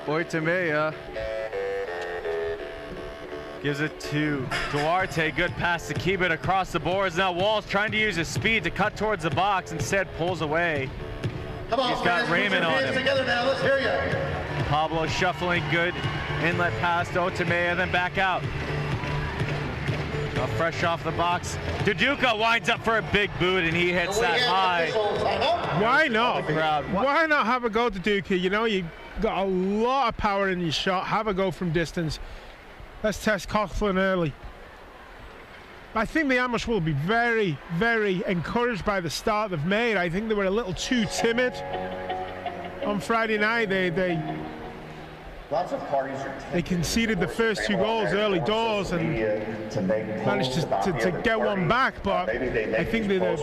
Utica gives it to Duarte. Good pass to keep it across the boards. Now Walls trying to use his speed to cut towards the box. Instead pulls away. Come on, he's got Raymond on him. Together now. Let's hear you. Pablo shuffling, good inlet pass to Otemea, then back out. Fresh off the box. Utica winds up for a big boot and he hits that high. Why not? Crowd. Why not have a go to Utica? You know, you got a lot of power in your shot. Have a go from distance. Let's test Coughlin early. I think the ambush will be very, very encouraged by the start they've made. I think they were a little too timid on Friday night. They conceded the first 2 goals early doors and managed to get one back, but I think they're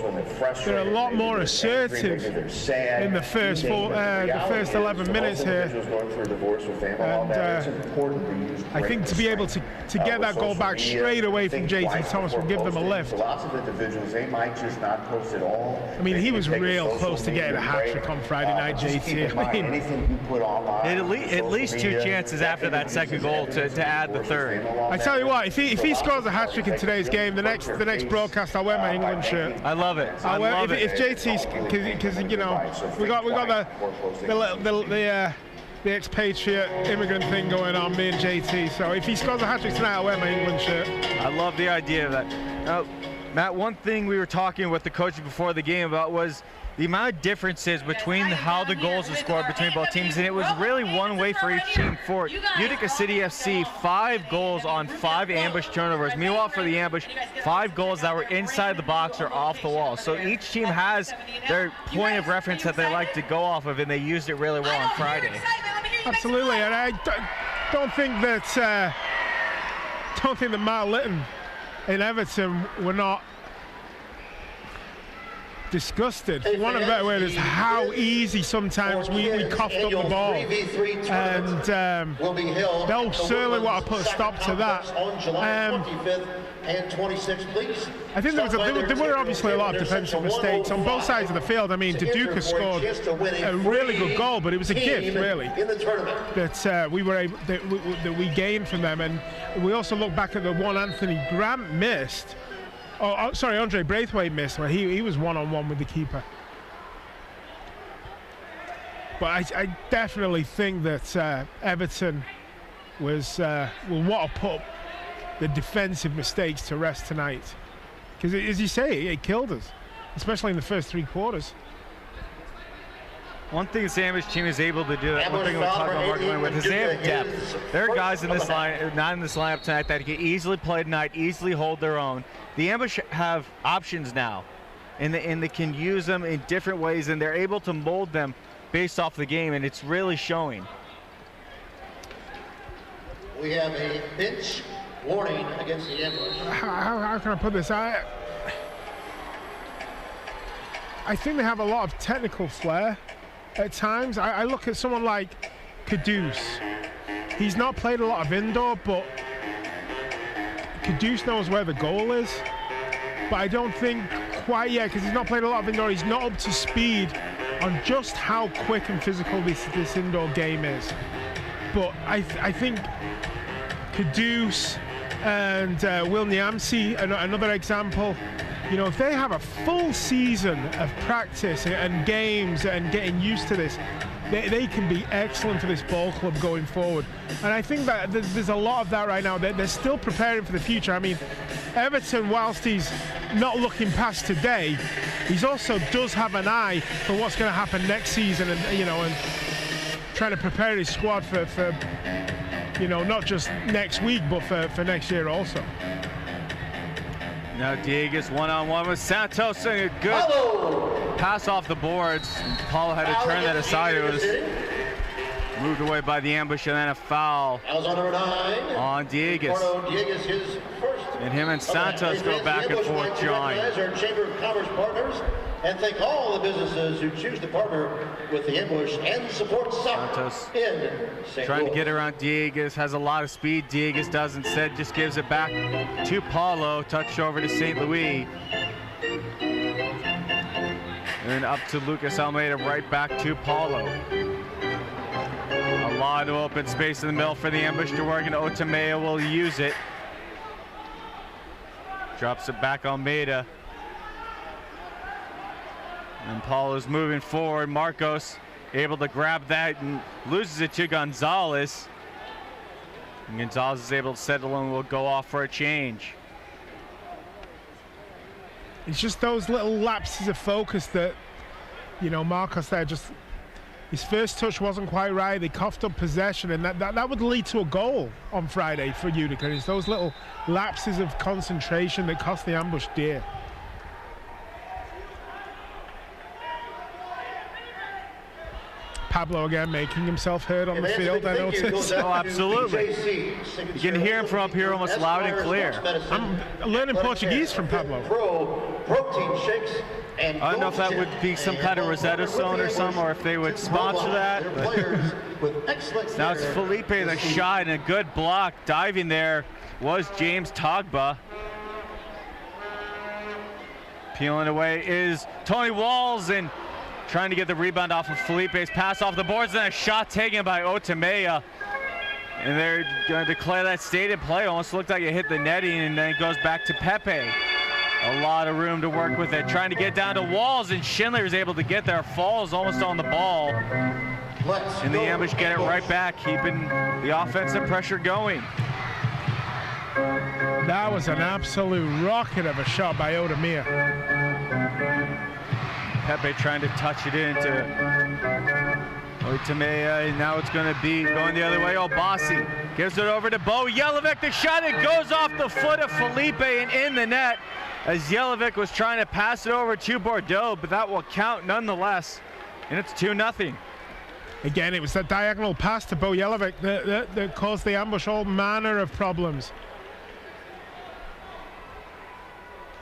a lot more assertive in the first 11 minutes here. And I think to be able to get that goal back straight away from JT Thomas will give them a lift. I mean, he was real close to getting a hat-trick on Friday night, JT. I mean, at least 2 chances after that second goal to add the third. I tell you what, if he scores a hat trick in today's game, the next broadcast I'll wear my England shirt. I love it. If JT's, because you know we got the expatriate immigrant thing going on, me and JT. So if he scores a hat trick tonight, I'll wear my England shirt. I love the idea of that. Now, Matt, one thing we were talking with the coaches before the game about was the amount of differences between how the goals are scored between both teams, and it was really one way for each team. For Utica City FC, 5 goals on 5 ambush turnovers. Meanwhile, for the ambush, 5 goals that were inside the box or off the wall. So each team has their point of reference that they like to go off of, and they used it really well on Friday. Absolutely, and I don't think that Matt Litton in Everton were not disgusted. One of the better ways is how easy sometimes we coughed up the ball, and they'll certainly want to put a stop to that. I think there were obviously a lot of defensive mistakes on both sides of the field. I mean, Utica scored a really good goal, but it was a gift, really, that we were able that we gained from them. And we also look back at the one Anthony Grant missed. Oh, sorry, Andre Braithwaite missed where he was one-on-one with the keeper. But I definitely think that Everton will want to put the defensive mistakes to rest tonight. Because, as you say, it killed us, especially in the first 3 quarters. One thing the Sandwich team is able to do, one thing we're talking about working with, is they have depth. There are guys in this line, not in this lineup tonight, that can easily play tonight, easily hold their own. The Ambush have options now, and they can use them in different ways, and they're able to mold them based off the game, and it's really showing. We have a bench warning against the Ambush. How can I put this? I think they have a lot of technical flair at times. I look at someone like Caduce. He's not played a lot of indoor, but Caduce knows where the goal is. But I don't think quite yet, because he's not played a lot of indoor, he's not up to speed on just how quick and physical this indoor game is. But I think Caduce and Will Niamsi, another example, you know, if they have a full season of practice and games and getting used to this, they can be excellent for this ball club going forward. And I think that there's a lot of that right now. They're still preparing for the future. I mean, Everton, whilst he's not looking past today, he also does have an eye for what's going to happen next season, and you know, and trying to prepare his squad for you know, not just next week, but for next year also. Now Dieguez one-on-one with Santos, and a good pass off the boards. Paulo had to turn that aside. It was moved away by the ambush, and then a foul on Dieguez. And him and Santos go back and forth, John. Our Chamber of Commerce partners, and thank all the businesses who choose to partner with the Ambush and support soccer in St. Trying to get around Dieguez, has a lot of speed. Dieguez does instead, just gives it back to Paulo, touched over to St. Louis. And then up to Lucas Almeida, right back to Paulo. A lot of open space in the middle for the ambush to work, and Otamea will use it. Drops it back on Maeda. And Paulo's moving forward. Marcos able to grab that and loses it to Gonzalez. And Gonzalez is able to settle and will go off for a change. It's just those little lapses of focus that, you know, Marcos there just, his first touch wasn't quite right. They coughed up possession, and that would lead to a goal on Friday for Utica. It's those little lapses of concentration that cost the ambush dear. Pablo again making himself heard on the field, I noticed. Oh, absolutely. You can hear him from up here almost loud and clear. I'm learning Portuguese from Pablo. Protein shakes. I don't know if that would be some kind of Rosetta Stone or something, or if they would sponsor that. Now it's Felipe the shot, and a good block. Diving there was James Togba. Peeling away is Tony Walls, and trying to get the rebound off of Felipe's pass off the boards, and a shot taken by Otamea. And they're going to declare that stated play. Almost looked like it hit the netting, and then it goes back to Pepe. A lot of room to work with it. Trying to get down to Walls, and Schindler is able to get there. Falls almost on the ball. And the ambush get it right back, keeping the offensive pressure going. That was an absolute rocket of a shot by Otamea. Pepe trying to touch it into Otamea, and now it's going to be going the other way. Obasi gives it over to Bo Jelinek. The shot, it goes off the foot of Felipe and in the net, as Jelinek was trying to pass it over to Bordeaux, but that will count nonetheless, and it's 2-0. Again, it was that diagonal pass to Bo Jelinek that caused the ambush all manner of problems.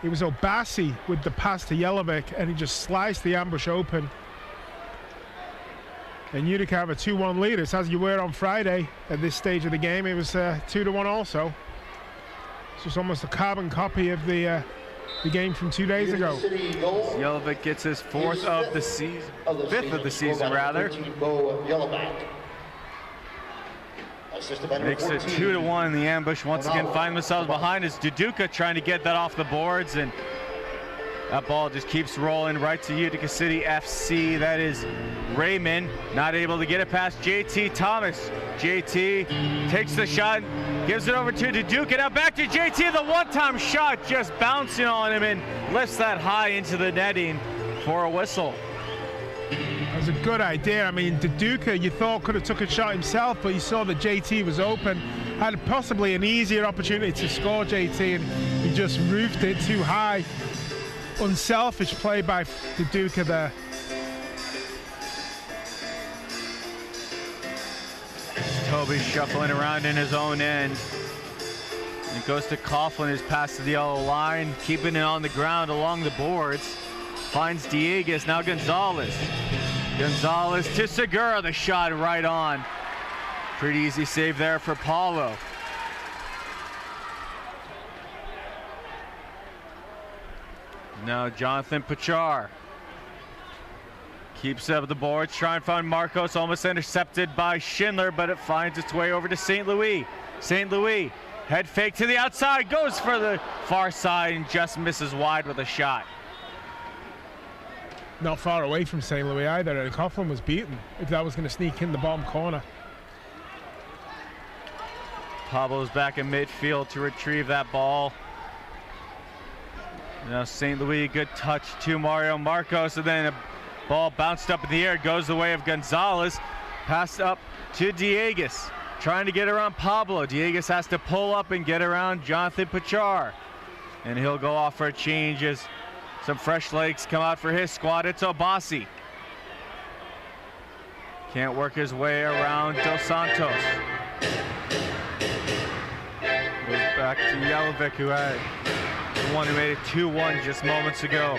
It was Obasi with the pass to Jelinek, and he just sliced the ambush open. And Utica have a 2-1 lead. It's as you were on Friday at this stage of the game. It was 2-1 also. It's just almost a carbon copy of the game from 2 days ago. Jelinek gets his fifth of the season rather. Makes it 2-1. The ambush once again find themselves behind as Utica trying to get that off the boards, and that ball just keeps rolling right to Utica City FC. That is Raymond, not able to get it past JT Thomas. JT takes the shot, gives it over to Utica. Now back to JT. The one-time shot just bouncing on him and lifts that high into the netting for a whistle. That was a good idea. I mean, Utica, you thought could have took a shot himself, but you saw that JT was open. Had possibly an easier opportunity to score, JT, and he just roofed it too high. Unselfish play by Utica there. Toby shuffling around in his own end. It goes to Coughlin, his pass to the yellow line, keeping it on the ground along the boards. Finds Dieguez, now Gonzalez. Gonzalez to Segura, the shot right on. Pretty easy save there for Paulo. Now Jonathan Pachar keeps up the boards, trying to find Marcos, almost intercepted by Schindler, but it finds its way over to St. Louis. St. Louis, head fake to the outside, goes for the far side and just misses wide with a shot. Not far away from St. Louis either, and Coughlin was beaten if that was going to sneak in the bottom corner. Pablo's back in midfield to retrieve that ball. Now St. Louis, good touch to Mario Marcos, and then a ball bounced up in the air, goes the way of Gonzalez. Passed up to Dieguez, trying to get around Pablo. Dieguez has to pull up and get around Jonathan Pachar, and he'll go off for a change as some fresh legs come out for his squad. It's Obasi. Can't work his way around Dos Santos. Goes back to Jelinek, who had the one who made it 2-1 just moments ago.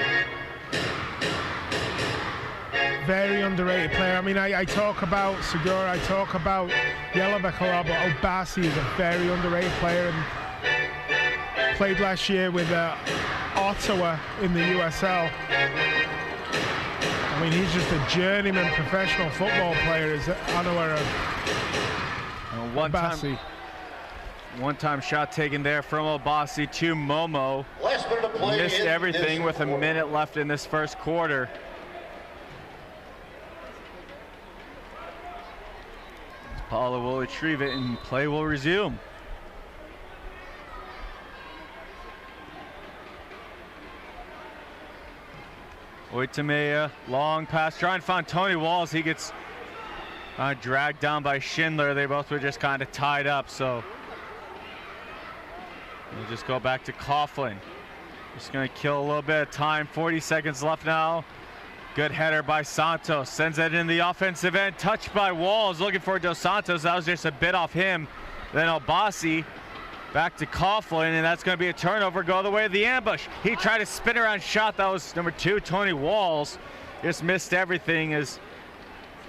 Very underrated player. I mean, I talk about Segura, I talk about Jelinek a lot, but Obasi is a very underrated player, and played last year with Ottawa in the USL. I mean, he's just a journeyman professional football player, is unaware of One-time shot taken there from Obasi to Momo. Last minute of play. Missed everything with a minute left in this first quarter. Paulo will retrieve it and play will resume. Oitamea, long pass, trying to find Tony Walls. He gets dragged down by Schindler. They both were just kind of tied up, so we'll just go back to Coughlin. Just gonna kill a little bit of time. 40 seconds left now. Good header by Santos. Sends it in the offensive end. Touched by Walls. Looking for Dos Santos. That was just a bit off him. Then Obasi back to Coughlin, and that's going to be a turnover. Go the way of the ambush. He tried to spin around shot. That was number 2, Tony Walls. Just missed everything as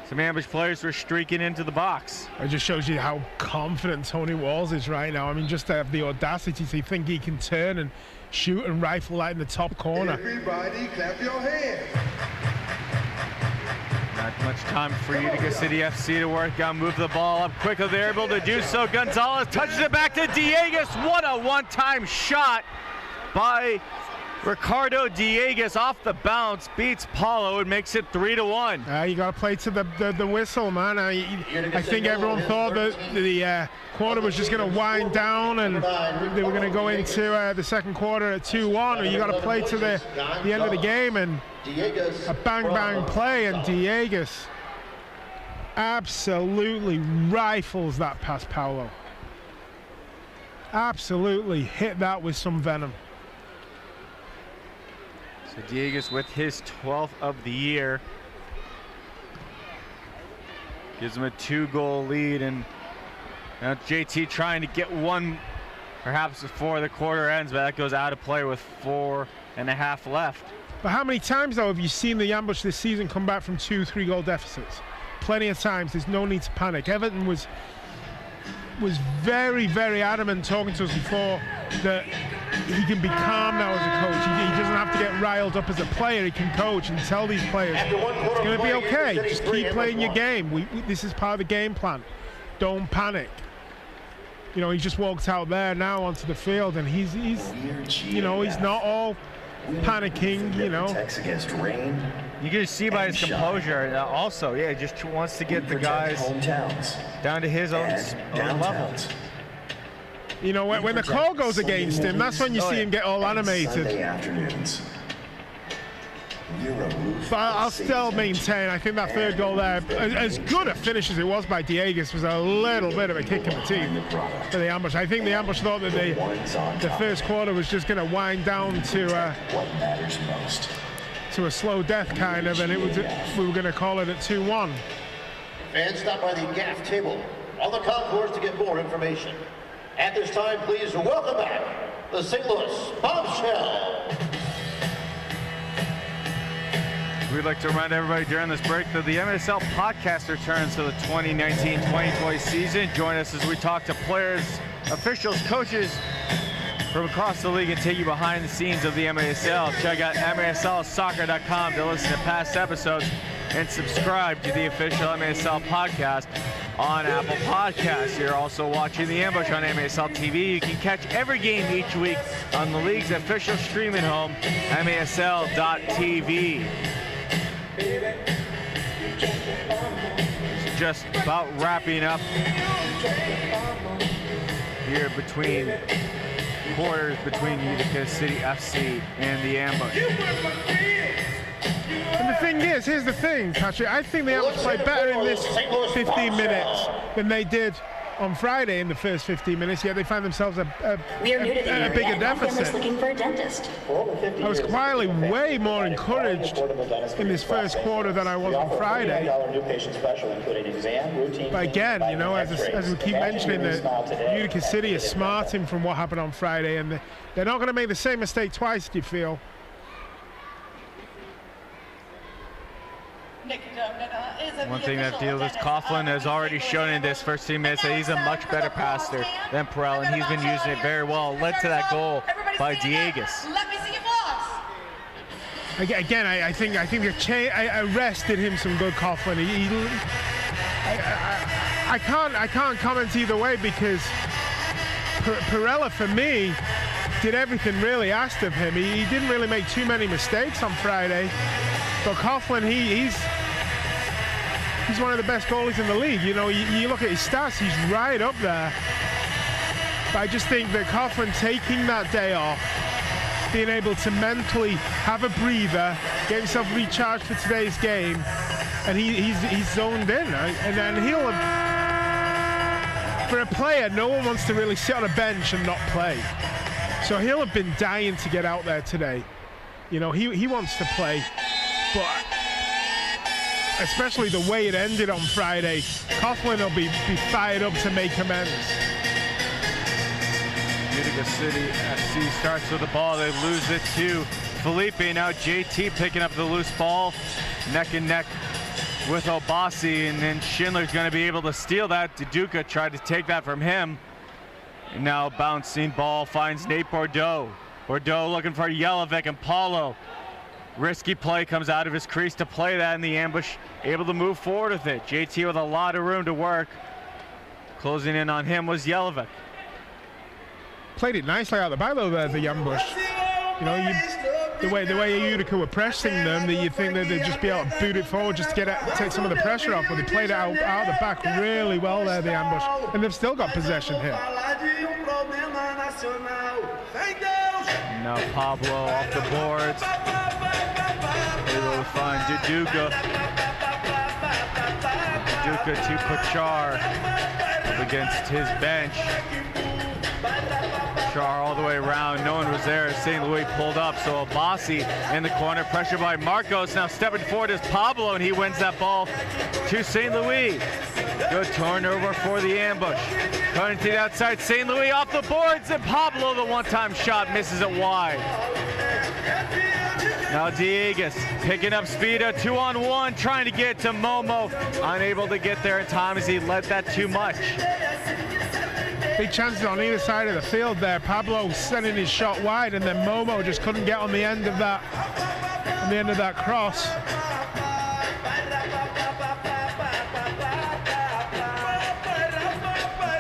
some ambush players were streaking into the box. It just shows you how confident Tony Walls is right now. I mean, just to have the audacity to think he can turn and shoot and rifle right in the top corner. Everybody clap your hands. Not much time for Utica City FC to work on. Move the ball up quickly. They're able to do so. Gonzalez touches it back to Dieguez. What a one-time shot by Ricardo Dieguez off the bounce. Beats Paulo and makes it 3-1. You got to play to the whistle, man. I think everyone thought that the quarter was just going to wind down and they were going to go into the second quarter at 2-1. Or you got to play to the end of the game, and a bang play, and Dieguez absolutely rifles that past Paulo. Absolutely hit that with some venom. So Dieguez with his 12th of the year. Gives him a 2-goal lead, and now JT trying to get one perhaps before the quarter ends, but that goes out of play with 4.5 left. But how many times, though, have you seen the ambush this season come back from 2-3 goal deficits? Plenty of times. There's no need to panic. Everton was very very adamant talking to us before that he can be calm now as a coach. He doesn't have to get riled up as a player. He can coach and tell these players it's going to be okay. Just keep playing your game. This is part of the game plan. Don't panic. You know, he just walked out there now onto the field, and he's you know, he's not all panicking, you know. You can see by his composure. Also, yeah, he just wants to get the guys down to his own level. You know, when the call goes against him, that's when you see him get all animated. But I'll still maintain, I think that third goal there, as good a finish as it was by Dieguez, was a little bit of a kick in the teeth for the ambush. I think the ambush thought that the first quarter was just going to wind down to a slow death kind of, and we were going to call it at 2-1. Fans stop by the gaff table on the concourse to get more information. At this time, please welcome back the St. Louis Bombshell. We'd like to remind everybody during this break that the MSL podcast returns to the 2019-2020 season. Join us as we talk to players, officials, coaches from across the league and take you behind the scenes of the MASL. Check out MASLsoccer.com to listen to past episodes and subscribe to the official MASL podcast on Apple Podcasts. You're also watching The Ambush on MASL TV. You can catch every game each week on the league's official streaming home, MASL.tv. It's just about wrapping up here between quarters between Utica City FC and the Ambush. And the thing is, here's the thing, Patrick, I think the Ambush played better in this 15 minutes than they did on Friday in the first 15 minutes, yet they find themselves a bigger deficit. Looking for a dentist. I was quietly way more encouraged in this first quarter than I was on Friday. But again, you know, as we keep mentioning, that Utica City is smarting from what happened on Friday, and they're not going to make the same mistake twice, do you feel? One thing that deals with Coughlin has already shown in this first 2 minutes that he's a much better passer than Perel, and he's been using it very well. Led to that goal by Dieguez. Let me see your vlogs. Again, I think I rested him some good, Coughlin. I can't comment either way because Perella, for me, did everything really asked of him. He didn't really make too many mistakes on Friday, but Coughlin, he's one of the best goalies in the league. You know, you look at his stats, he's right up there. But I just think that Coughlin taking that day off, being able to mentally have a breather, get himself recharged for today's game, and he's zoned in. And then he'll have, for a player, no one wants to really sit on a bench and not play. So he'll have been dying to get out there today. You know, he wants to play, but especially the way it ended on Friday, Coughlin will be fired up to make amends. Utica City FC starts with the ball. They lose it to Felipe. Now JT picking up the loose ball, neck and neck with Obasi, and then Schindler's going to be able to steal that. Utica tried to take that from him. And now bouncing ball finds Nate Bordeaux. Bordeaux looking for Jelinek and Paulo. Risky play, comes out of his crease to play that in the ambush. Able to move forward with it. JT with a lot of room to work. Closing in on him was Jelinek. Played it nicely out the back though there, the ambush. You know, the way Utica were pressing them, that you think that they'd just be able to boot it forward just to take some of the pressure off, but they played it out the back really well there, the ambush, and they've still got possession here. Now Pablo off the boards. Able to find Utica. Utica to Pachar up against his bench. Char all the way around, no one was there as St. Louis pulled up, so Obasi in the corner, pressure by Marcos, now stepping forward is Pablo, and he wins that ball to St. Louis. Good turnover for the ambush. Coming to the outside, St. Louis off the boards, and Pablo, the one-time shot, misses it wide. Now Diegas picking up speed, a 2-on-1, trying to get to Momo, unable to get there in time as he let that too much. Big chances on either side of the field there. Pablo sending his shot wide, and then Momo just couldn't get on the end of that cross.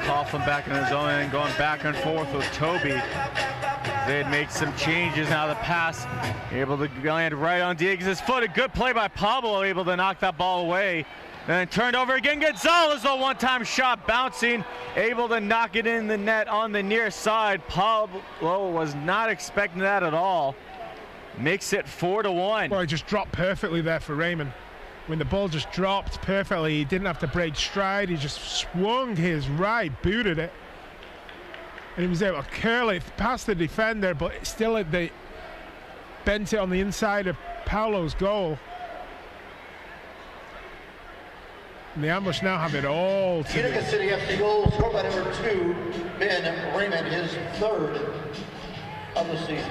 Coughlin back in his own end, going back and forth with Toby. They'd make some changes. Now the pass able to land right on Diegas' foot. A good play by Pablo, able to knock that ball away. Then turned over again. Gonzalez, a one-time shot, bouncing, able to knock it in the net on the near side. Pablo was not expecting that at all. Makes it 4-1. Well, he just dropped perfectly there for Raymond. When the ball just dropped perfectly, he didn't have to break stride. He just swung his right, booted it, and he was able to curl it past the defender, but still they bent it on the inside of Paulo's goal. And the ambush now have it all to Utica City FC goal scored by number 2, Ben Raymond, his 3rd of the season.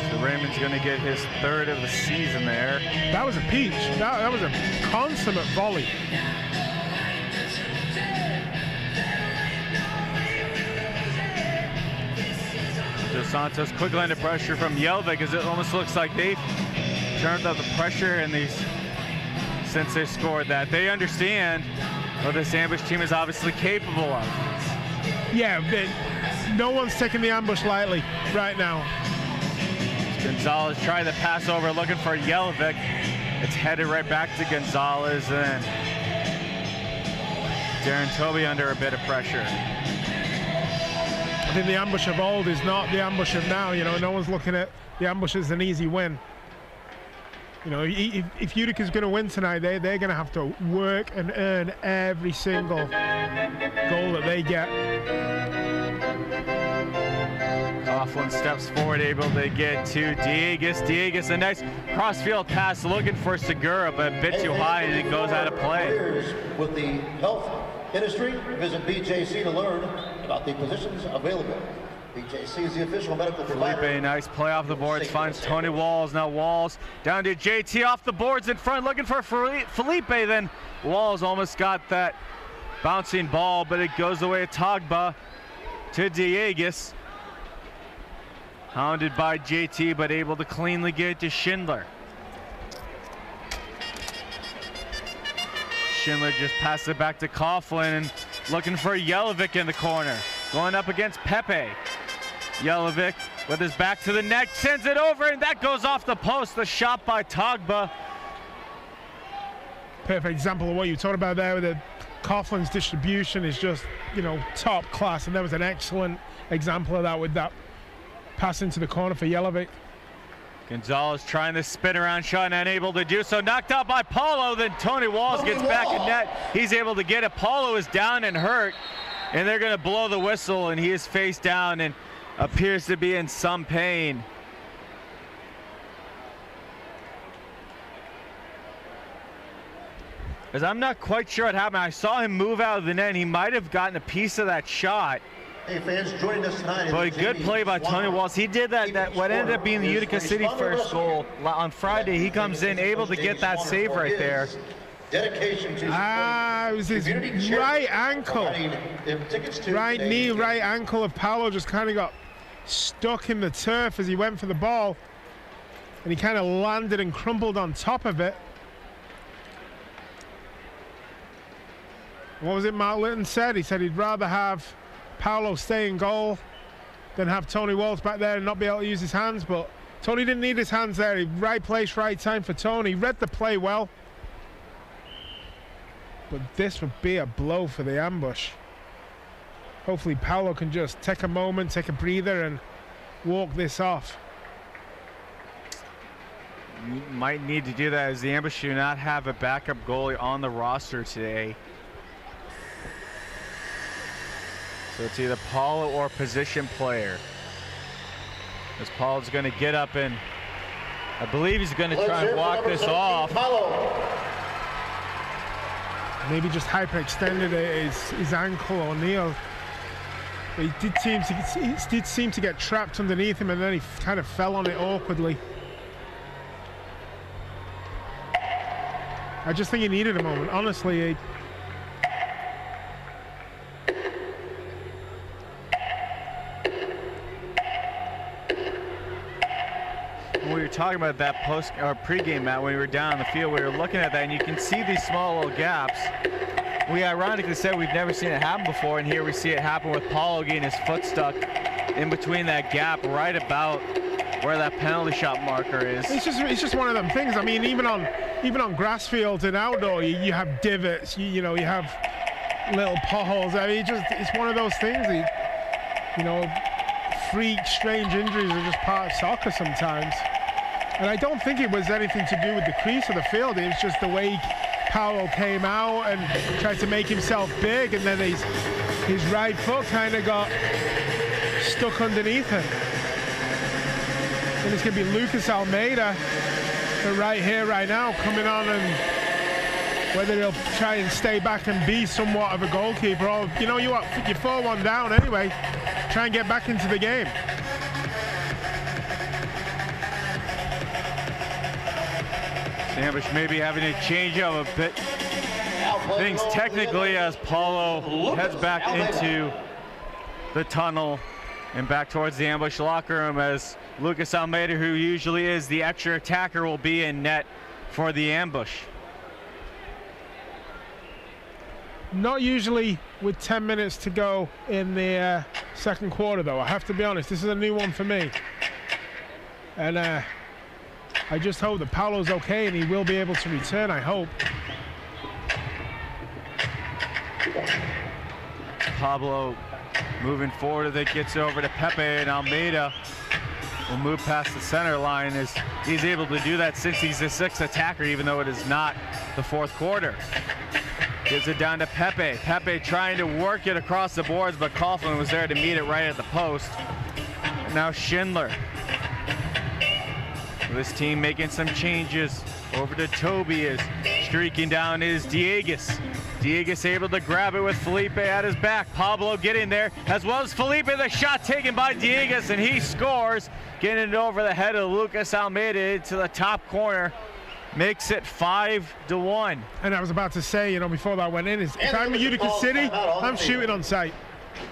So Raymond's going to get his 3rd of the season there. That was a peach. That was a consummate volley. Dos Santos quickly under pressure from Jelinek, as it almost looks like they've turned up the pressure and since they scored that. They understand what this ambush team is obviously capable of. Yeah, no one's taking the ambush lightly right now. Gonzalez trying to pass over, looking for Jelinek. It's headed right back to Gonzalez, and Darren Toby under a bit of pressure. I think the ambush of old is not the ambush of now. You know, no one's looking at the ambush as an easy win. You know, if Utica's going to win tonight, they're going to have to work and earn every single goal that they get. Coughlin steps forward, able to get to Diegas. Diegas, a nice cross-field pass, looking for Segura, but a bit too high, and it goes out of play. With the health industry, visit BJC to learn about the positions available. BJC is the official medical provider. Felipe, nice play off the boards, finds Tony Walls. Now Walls down to JT off the boards in front, looking for Felipe. Then Walls almost got that bouncing ball, but it goes away at Togba to Diegas. Hounded by JT, but able to cleanly get it to Schindler. Schindler just passes it back to Coughlin and looking for Jelic in the corner. Going up against Pepe. Jelic with his back to the net, sends it over, and that goes off the post. The shot by Togba. Perfect example of what you talked about there with the Coughlin's distribution is just, you know, top class, and there was an excellent example of that with that pass into the corner for Jelic. Gonzalez trying to spin around shot and unable to do so. Knocked out by Paulo, then Tony Walls gets back in net. He's able to get it. Paulo is down and hurt, and they're going to blow the whistle, and he is face down and appears to be in some pain. Because I'm not quite sure what happened. I saw him move out of the net, and he might have gotten a piece of that shot. Hey fans, joining us tonight. But a good play by Tony Walls. He did that what ended up being the Utica City first goal on Friday. He comes in able to get that save right there. Dedication to it was his right ankle. Right knee, right ankle of Paulo just kind of got stuck in the turf as he went for the ball. And he kind of landed and crumpled on top of it. What was it Mark Litton said? He said he'd rather have Paulo stay in goal than have Tony Walls back there and not be able to use his hands, but Tony didn't need his hands there. Right place, right time for Tony. Read the play well. But this would be a blow for the ambush. Hopefully Paulo can just take a moment, take a breather, and walk this off. You might need to do that as the ambush do not have a backup goalie on the roster today. So it's either Paulo or position player. As Paulo's going to get up and I believe he's going to try and walk this off. Maybe just hyperextended his ankle or knee. But he did seem to get trapped underneath him, and then he kind of fell on it awkwardly. I just think he needed a moment. Honestly, when we were talking about that post or pregame, Matt, when we were down on the field, we were looking at that, and you can see these small little gaps. We ironically said we've never seen it happen before, and here we see it happen with Paulo getting his foot stuck in between that gap, right about where that penalty shot marker is. It's just one of them things. I mean, even on grass fields and outdoor, you have divots. You know, you have little potholes. I mean, it's one of those things. You know, freak, strange injuries are just part of soccer sometimes. And I don't think it was anything to do with the crease of the field. It was just the way Paulo came out and tried to make himself big, and then his right foot kind of got stuck underneath him. And it's going to be Lucas Almeida right here, right now, coming on, and whether he'll try and stay back and be somewhat of a goalkeeper, or, you know, you're 4-1 down anyway, try and get back into the game. Ambush maybe having to change up a bit things technically as Paulo heads back into the tunnel and back towards the ambush locker room, as Lucas Almeida, who usually is the extra attacker, will be in net for the ambush. Not usually with 10 minutes to go in the second quarter, though. I have to be honest, this is a new one for me. And I just hope that Paulo's okay and he will be able to return, I hope. Pablo moving forward as it gets over to Pepe, and Almeida will move past the center line as he's able to do that since he's the sixth attacker, even though it is not the fourth quarter. Gives it down to Pepe. Pepe trying to work it across the boards, but Coughlin was there to meet it right at the post. And now Schindler. This team making some changes. Over to Toby, is streaking down is Diegues. Diegues able to grab it with Felipe at his back. Pablo getting there, as well as Felipe. The shot taken by Diegues, and he scores, getting it over the head of Lucas Almeida to the top corner. Makes it 5-1. And I was about to say, you know, before that went in, if I'm Utica City, I'm shooting on sight.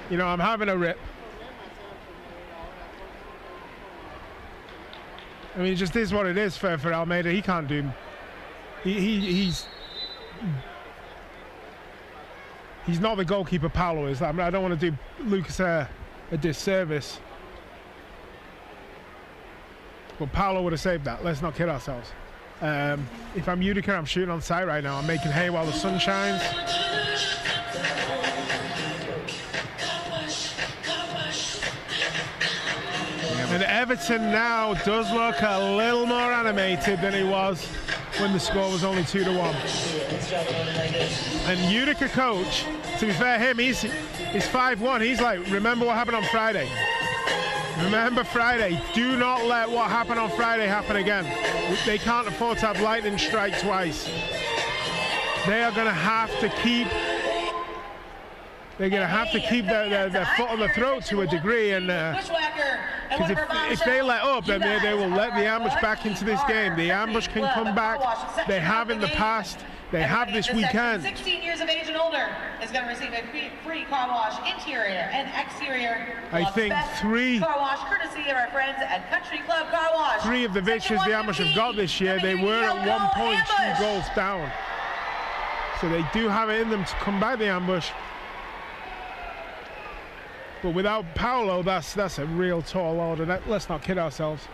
You know, I'm having a rip. I mean, it just is what it is for Almeida. He can't do. He's not the goalkeeper Paolo is. I mean, I don't want to do Lucas a disservice. But Paolo would have saved that. Let's not kid ourselves. If I'm Utica, I'm shooting on sight right now. I'm making hay while the sun shines. And Everton now does look a little more animated than he was when the score was only 2-1. And Utica coach, to be fair, he's 5-1. He's like, remember what happened on Friday. Remember Friday. Do not let what happened on Friday happen again. They can't afford to have lightning strike twice. They are going to have to keep. They're going to have to keep their foot on the throat to a degree, and because if they let up, then they will let the ambush back into this game. The ambush can come back. They have in the past. They have this weekend. 16 years of age and older is going to receive a free car wash, interior and exterior. I think three car wash courtesy of our friends at Country Club Car Wash. Three of the victories the ambush have got this year, they were at one point 2 goals down. So they do have it in them to come back the ambush. But without Paolo, that's a real tall order. Let's not kid ourselves.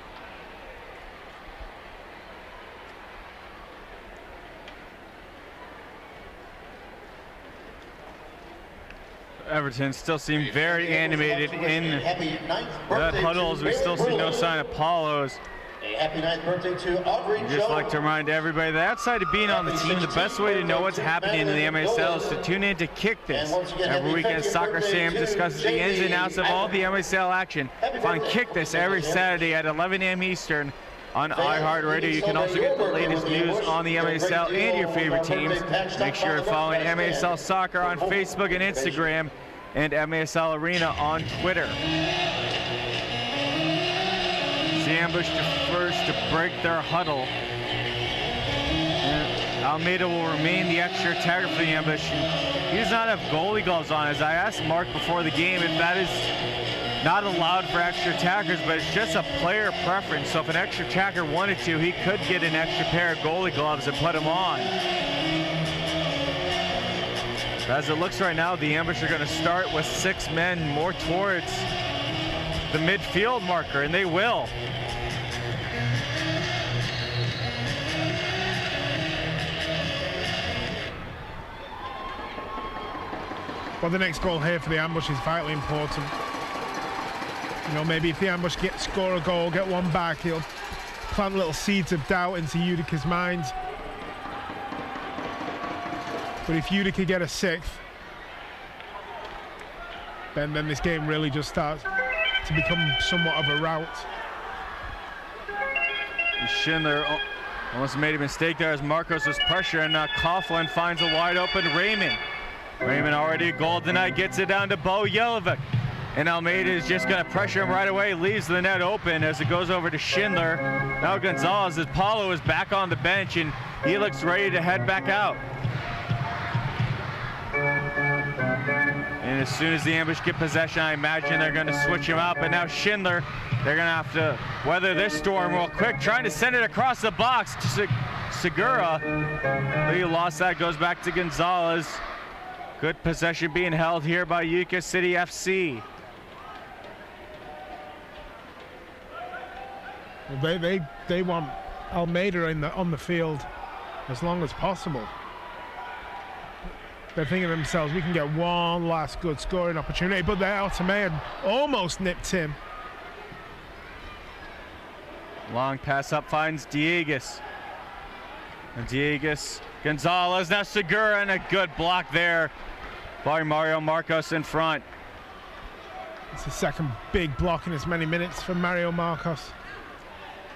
Everton still seem very animated in the huddles. We still see no sign of Paulo's. Happy 9th birthday to Audrey Jones. Just like to remind everybody that outside of being on the team, the best way to know what's happening in the MSL is to tune in to Kick This. Every weekend, Soccer Sam discusses the ins and outs of all the MSL action. Find Kick This every Saturday at 11 a.m. Eastern on iHeartRadio. You can also get the latest news on the MSL and your favorite teams. Make sure you're following MSL Soccer on Facebook and Instagram, and MSL Arena on Twitter. The ambush first to break their huddle. And Almeida will remain the extra attacker for the ambush. He does not have goalie gloves on. As I asked Mark before the game if that is not allowed for extra attackers, but it's just a player preference. So if an extra attacker wanted to, he could get an extra pair of goalie gloves and put them on. As it looks right now, the ambush are going to start with 6 men more towards the midfield marker, and they will. Well, the next goal here for the ambush is vitally important. You know, maybe if the ambush score a goal, get one back, it'll plant little seeds of doubt into Utica's minds. But if Utica get a 6th, then this game really just starts to become somewhat of a rout. Schindler almost made a mistake there as Marcos was pressuring. Coughlin finds a wide open Raymond. Raymond already a goal tonight, gets it down to Bo Jelinek. And Almeida is just going to pressure him right away, leaves the net open as it goes over to Schindler. Now Gonzalez, as Paulo is back on the bench, and he looks ready to head back out. And as soon as the ambush get possession, I imagine they're going to switch him out. But now Schindler, they're going to have to weather this storm real quick, trying to send it across the box to Segura. But he lost that, goes back to Gonzalez. Good possession being held here by Utica City FC. They want Almeida on the field as long as possible. They're thinking to themselves, we can get one last good scoring opportunity, but their Altamea almost nipped him. Long pass up finds Diegues. And Diegues, Gonzalez, now Segura, and a good block there by Mario Marcos in front. It's the second big block in as many minutes for Mario Marcos.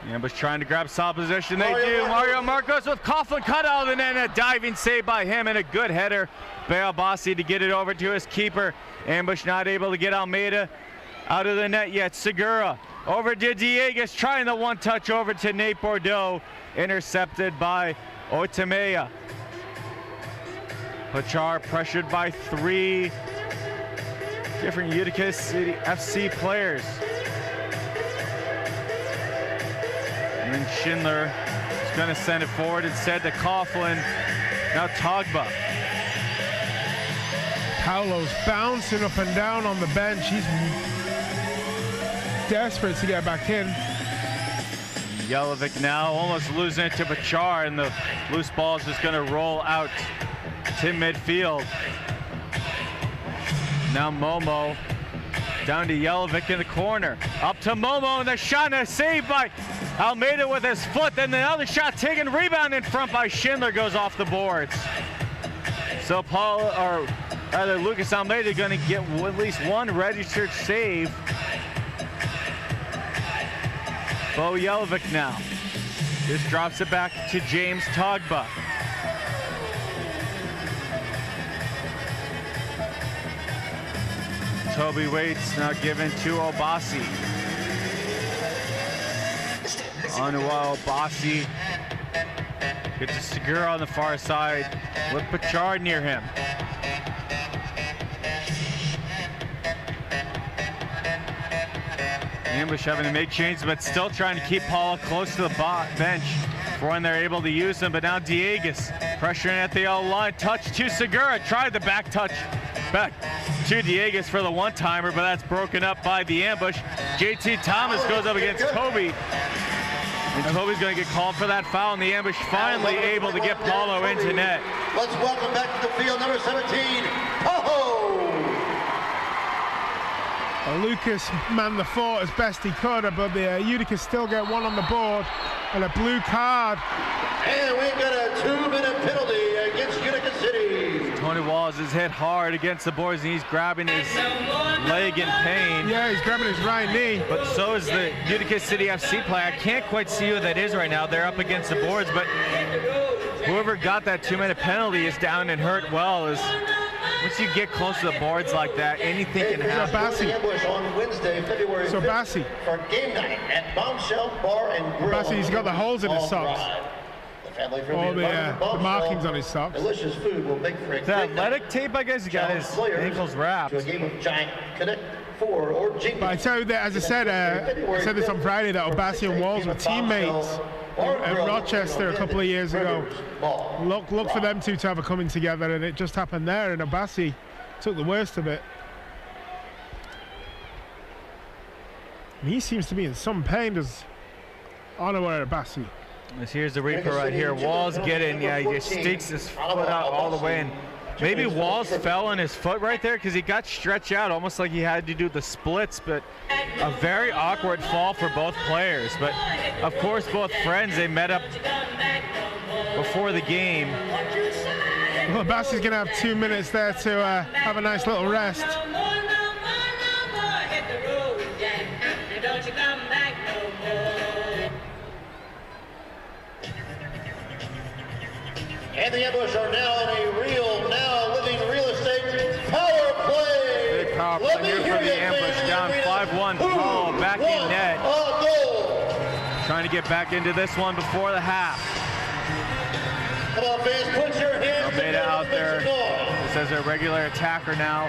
Ambush trying to grab solid position. They do. Mario Marcos with Coughlin cut out of the net, and a diving save by him, and a good header by Albasi to get it over to his keeper. Ambush not able to get Almeida out of the net yet. Segura over to Diegues, trying the one touch over to Nate Bordeaux, intercepted by Otamea. Pachar pressured by 3 different Utica City FC players. And then Schindler is going to send it forward instead to Coughlin. Now Togba. Paolo's bouncing up and down on the bench. He's desperate to get back in. Jelic now almost losing it to Bachar, and the loose ball is just going to roll out to midfield. Now Momo down to Jelic in the corner. Up to Momo, and the shot is saved by Almeida with his foot. Then another shot taken, rebound in front by Schindler, goes off the boards. So Lucas Almeida going to get at least one registered save. Bo Jelic now. Just drops it back to James Togba. Toby Waits now given to Obasi. Onua Obasi gets a Segura on the far side with Bachar near him. Ambush having to make changes, but still trying to keep Paula close to the bench for when they're able to use him. But now Diegas pressuring at the L line. Touch to Segura. Tried the back touch back to Diegas for the one-timer, but that's broken up by the ambush. JT Thomas goes up against Toby. And Toby's going to get called for that foul, and the ambush finally able to get Paulo into net. Let's welcome back to the field number 17, Ho-Ho! Lucas manned the fort as best he could, but the Utica still get one on the board and a blue card. And we've got a 2-minute penalty against Utica City. Tony Walls is hit hard against the boards, and he's grabbing his leg in pain. Yeah, he's grabbing his right knee. But so is the Utica City FC player. I can't quite see who that is right now. They're up against the boards, but whoever got that 2-minute penalty is down and hurt well. Once you get close to the boards like that, anything can happen. Bassi. On Wednesday, February 5th, Bassi. for game night at Bombshell Bar and Grill. Bassi, he's got the holes in his socks. All the markings on his socks. Delicious food will make for a the athletic tape, I guess. He got his ankles wrapped. To a game of Giant Connect 4 or Jingle. But I tell you that, as I said this on Friday, that Obasi and Walls were teammates at Rochester a couple of years ago. Look for them two to have a coming together, and it just happened there, and Obasi took the worst of it. And he seems to be in some pain, does Onua Obasi. Here's the replay right here. Walls getting, yeah, he just sticks his foot out all the way, and maybe Walls fell on his foot right there because he got stretched out almost like he had to do the splits, but a very awkward fall for both players. But of course, both friends, they met up before the game. Well, Bassi's going to have 2 minutes there to have a nice little rest. And the ambush are now in a living real estate power play. Big power play here for the ambush, down 5-1. Paul back in net. Trying to get back into this one before the half. Come on, fans, put your hands Almeida out there. This is a regular attacker now.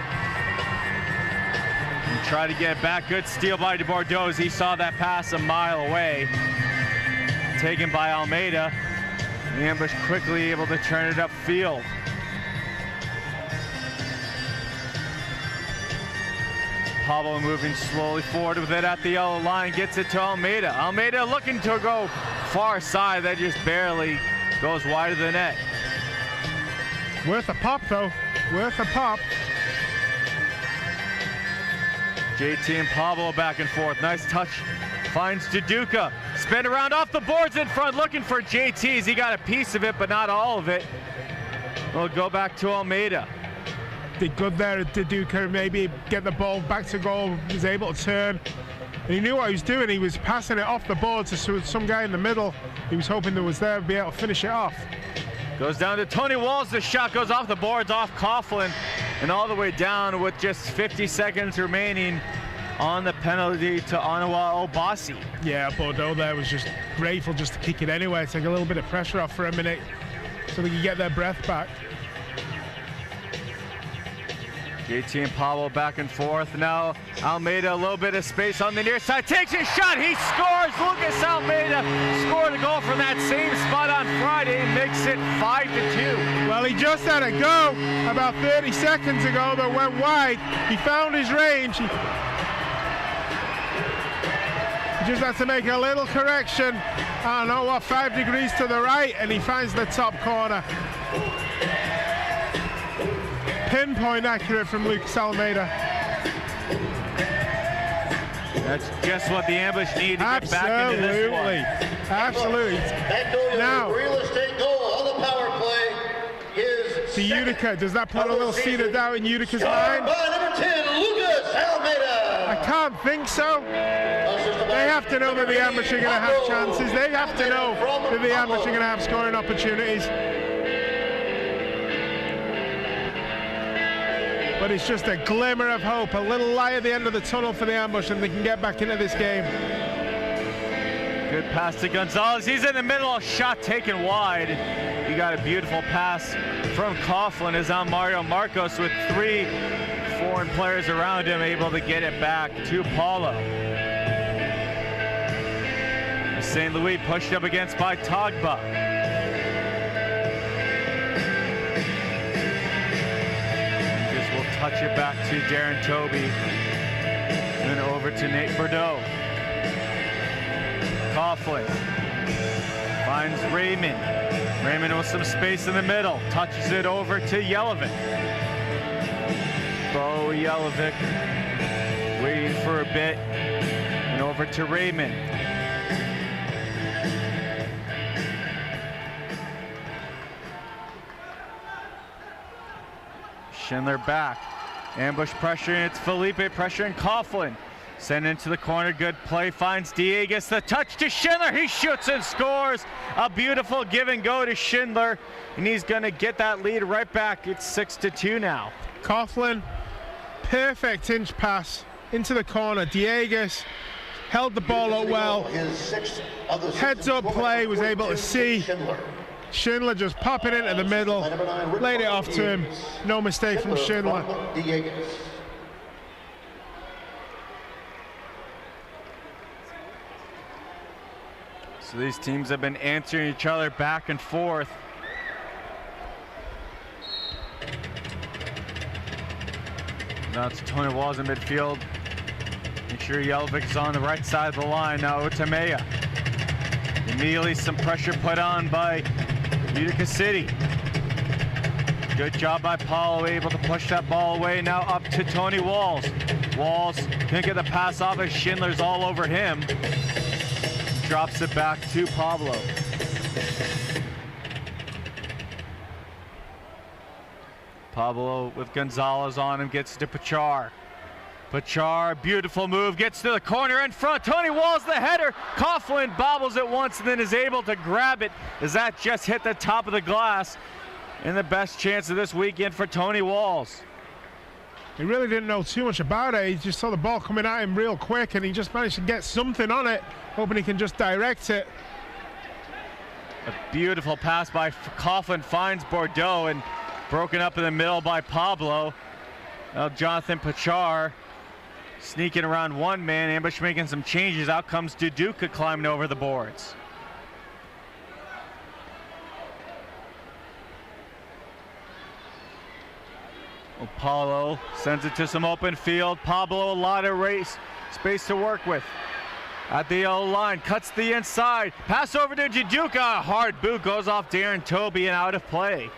And try to get back. Good steal by de Bordeaux. He saw that pass a mile away. Taken by Almeida. The ambush quickly able to turn it upfield. Pablo moving slowly forward with it at the yellow line, gets it to Almeida. Almeida looking to go far side, that just barely goes wide of the net. Worth a pop though, worth a pop. JT and Pablo back and forth, nice touch. Finds Utica, spin around off the boards in front, looking for JT's. He got a piece of it, but not all of it. We'll go back to Almeida. Did good there at Utica, maybe get the ball back to goal, was able to turn. And he knew what he was doing, he was passing it off the board to some guy in the middle. He was hoping that was there to be able to finish it off. Goes down to Tony Walls, the shot goes off the boards, off Coughlin, and all the way down with just 50 seconds remaining on the penalty to Onua Obasi. Yeah, Bordeaux there was just grateful just to kick it anyway, take a little bit of pressure off for a minute so they could get their breath back. JT and Pablo back and forth. Now Almeida, a little bit of space on the near side, takes a shot, he scores! Lucas Almeida scored a goal from that same spot on Friday and makes it 5-2. Well, he just had a go about 30 seconds ago that went wide. He found his range. He just had to make a little correction. I don't know what, 5 degrees to the right, and he finds the top corner. Pinpoint accurate from Lucas Almeida. That's just what the ambush need to get back into this one. Absolutely. Now, real estate goal on the power play is to Utica. Does that put a little seed of doubt in Utica's mind? by number 10, Lucas Almeida. I can't think so. They have to know that the ambush are going to have chances. They have to know that the ambush are going to have scoring opportunities. But it's just a glimmer of hope, a little light at the end of the tunnel for the ambush, and they can get back into this game. Good pass to Gonzalez. He's in the middle, a shot taken wide. He got a beautiful pass from Coughlin as on Mario Marcos with 3 foreign players around him, able to get it back to Paulo. St. Louis pushed up against by Togba. Touch it back to Darren Toby, and then over to Nate Bordeaux. Coughlin finds Raymond. Raymond with some space in the middle, touches it over to Jelic. Bo Jelic waiting for a bit, and over to Raymond. Schindler back. Ambush pressuring, it's Felipe pressuring Coughlin. Sent into the corner, good play, finds Diegues, the touch to Schindler, he shoots and scores. A beautiful give and go to Schindler, and he's gonna get that lead right back. It's 6-2 now. Coughlin, perfect inch pass into the corner. Diegues held the ball up well. Heads up play, was able to see. Schindler just popping into the middle, laid it off to him. No mistake from Schindler. So these teams have been answering each other back and forth. Now it's Tony Walls in midfield. Make sure Jelic is on the right side of the line. Now Otamea. Immediately some pressure put on by Utica City. Good job by Paulo, able to push that ball away. Now up to Tony Walls. Walls can't get the pass off as Schindler's all over him. Drops it back to Pablo. Pablo with Gonzalez on him, gets to Pachar. Pachar, beautiful move, gets to the corner in front. Tony Walls, the header. Coughlin bobbles it once and then is able to grab it as that just hit the top of the glass. And the best chance of this weekend for Tony Walls. He really didn't know too much about it. He just saw the ball coming at him real quick, and he just managed to get something on it, hoping he can just direct it. A beautiful pass by Coughlin, finds Bordeaux, and broken up in the middle by Pablo. Now Jonathan Pachar sneaking around one man, ambush making some changes. Out comes Utica climbing over the boards. Paulo sends it to some open field. Pablo, a lot of space to work with. At the yellow line, cuts the inside. Pass over to Utica. Hard boot goes off Darren Toby and out of play.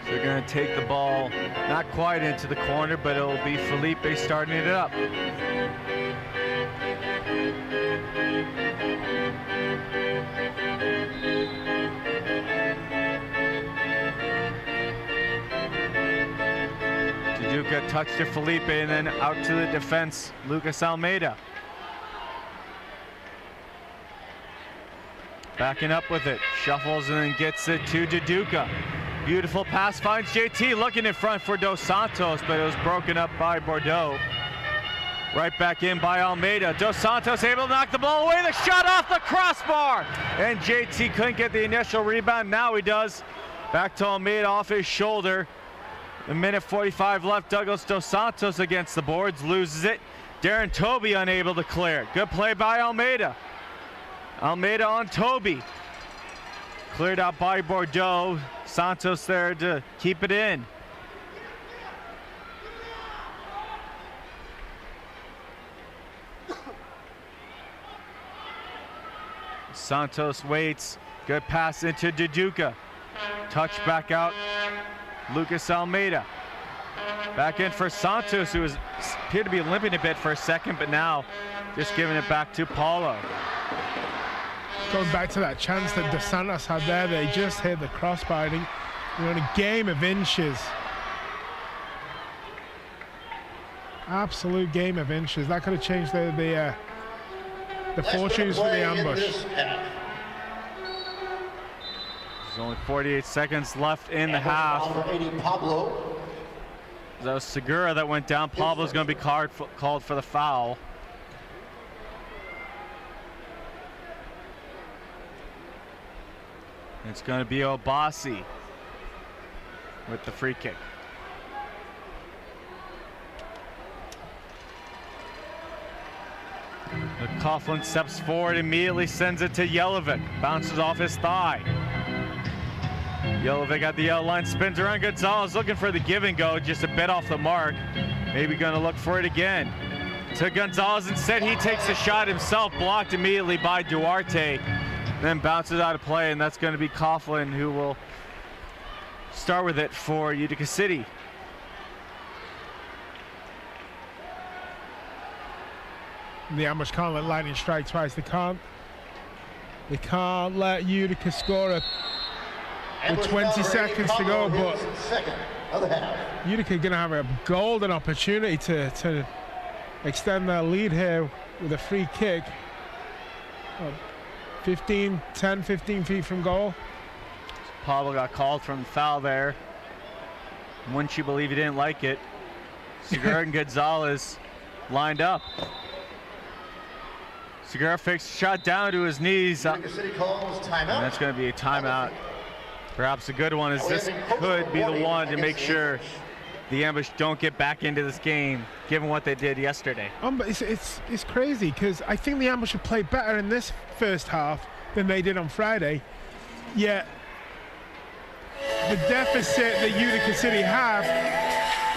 So they're going to take the ball, not quite into the corner, but it'll be Felipe starting it up. Utica touch to Felipe and then out to the defense, Lucas Almeida. Backing up with it, shuffles and then gets it to Utica. Beautiful pass, finds JT looking in front for Dos Santos, but it was broken up by Bordeaux. Right back in by Almeida. Dos Santos able to knock the ball away. The shot off the crossbar. And JT couldn't get the initial rebound. Now he does. Back to Almeida off his shoulder. A minute 45 left. Douglas Dos Santos against the boards. Loses it. Darren Toby unable to clear. Good play by Almeida. Almeida on Toby. Cleared out by Bordeaux. Santos there to keep it in. Santos waits. Good pass into Utica. Touch back out. Lucas Almeida. Back in for Santos, who appeared to be limping a bit for a second, but now just giving it back to Paulo. Going back to that chance that Dos Santos had there, they just hit the crossbar. In a game of inches. Absolute game of inches. That could have changed the fortunes for the ambush. There's only 48 seconds left in the half. That was Segura that went down. Pablo's going to be called for the foul. It's going to be Obasi with the free kick. Coughlin steps forward, immediately sends it to Jelovic. Bounces off his thigh. Jelovic at the outline, spins around Gonzalez, looking for the give and go, just a bit off the mark. Maybe going to look for it again. To Gonzalez, instead he takes the shot himself, blocked immediately by Duarte. Then bounces out of play, and that's going to be Coughlin who will start with it for Utica City. The ambush can't let Lightning strike twice. They can't let Utica score it with 20 seconds to go, but Utica going to have a golden opportunity to extend their lead here with a free kick. 10, 15 feet from goal. Pablo got called from the foul there. Wouldn't you believe he didn't like it? Segura and Gonzalez lined up. Segura fakes a shot down to his knees. And that's going to be a timeout. Perhaps a good one, as this could be the one to make sure the ambush don't get back into this game, given what they did yesterday. But it's crazy, because I think the ambush have played better in this first half than they did on Friday. Yet the deficit that Utica City have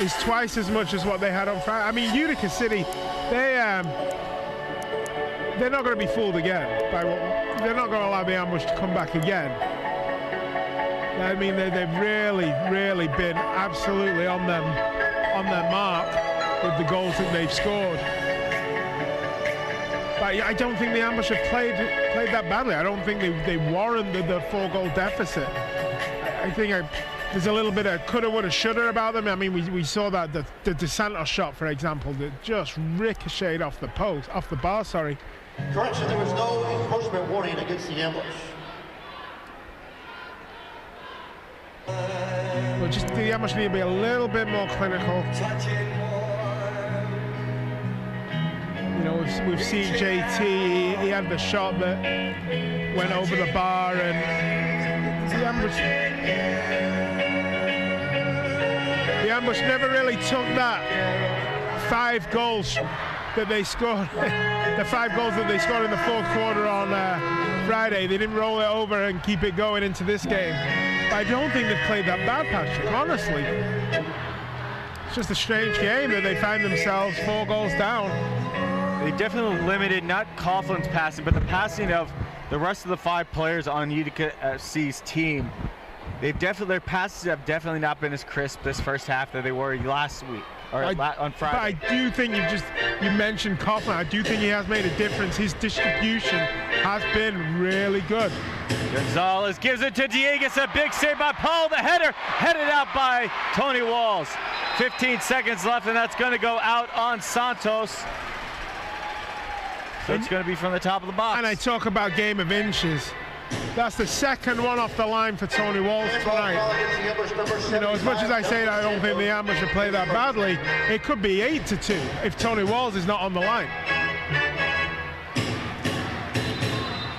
is twice as much as what they had on Friday. I mean, Utica City, they're not going to be fooled again. They're not going to allow the ambush to come back again. I mean, they've really been absolutely on their mark with the goals that they've scored. But I don't think the ambush have played that badly. I don't think they warrant the 4-goal deficit. I think there's a little bit of coulda, woulda, shoulda about them. I mean, we saw that the Dos Santos shot, for example, that just ricocheted off the bar. Sorry. Correction, there was no encroachment warning against the ambush. Well, just the ambush need to be a little bit more clinical. You know, we've seen JT. He had the shot that went over the bar, and the ambush never really took that 5 goals that they scored. The 5 goals that they scored in the fourth quarter on Friday. They didn't roll it over and keep it going into this game. I don't think they've played that bad, Patrick, honestly. It's just a strange game that they find themselves 4 goals down. They definitely limited not Coughlin's passing, but the passing of the rest of the 5 players on Utica FC's team. Their passes have definitely not been as crisp this first half that they were last week. On Friday. But I do think you mentioned Coughlin. I do think he has made a difference. His distribution has been really good. Gonzalez gives it to Dieguez. A big save by Paul. The header headed out by Tony Walls. 15 seconds left, and that's going to go out on Santos. So it's going to be from the top of the box. And I talk about game of inches. That's the second one off the line for Tony Walls tonight. You know, as much as I say that I don't think the ambush will play that badly, it could be 8-2 if Tony Walls is not on the line.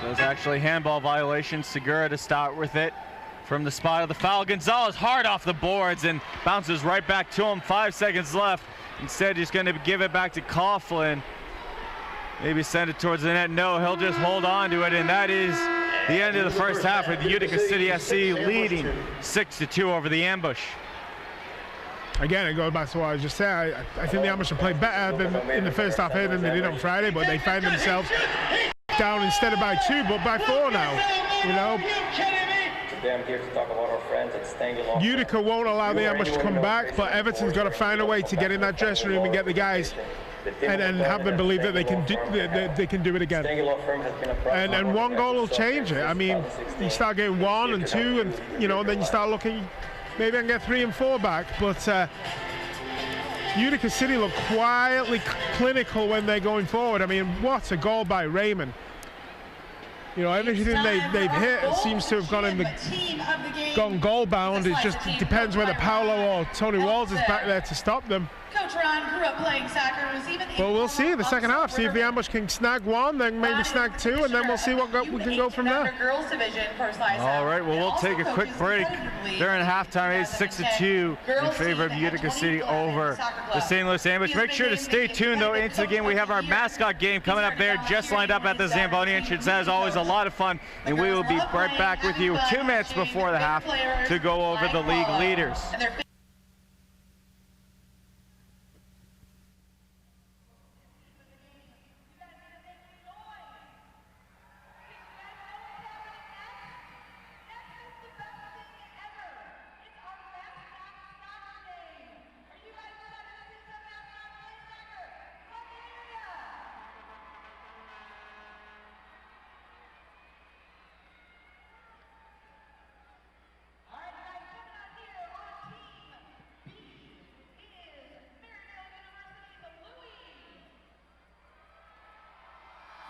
There's actually handball violations. Segura to start with it from the spot of the foul. Gonzalez hard off the boards and bounces right back to him. 5 seconds left. Instead, he's going to give it back to Coughlin. Maybe send it towards the net. No, he'll just hold on to it, and that is the end of the first half with Utica City SC leading 6-2 over the ambush. Again, it goes back to what I just said. I think the ambush have played better than in the first half here than they did on Friday, but they find themselves down instead of by 2, but by 4 now. You know, Today I'm here to talk about our friends at Stangel. Utica won't allow the ambush to come back, but Everton's got to find a way to get in that dressing room and get the guys and have them believe that they can do it again. And one goal will change it. I mean, you start getting 1 and 2, and you know, then you start looking. Maybe I can get 3 and 4 back, but Utica City look quietly clinical when they're going forward. I mean, what a goal by Raymond. You know, everything they've hit seems to have gone goal bound. It just depends whether Paolo or Tony Walls is back there to stop them. Coach Ron grew up playing soccer, was even But we'll see the second half. See if the ambush can snag 1, then maybe snag 2, and then we'll see what we can go from there. All right, well, we'll take a quick break. During halftime, it's 6-2 in favor of Utica City over the St. Louis Ambush. Make sure to stay tuned, though, into the game. We have our Mascot game coming up there, just lined up at the Zamboni entrance. That is always a lot of fun, and we will be right back with you 2 minutes before the half to go over the league leaders.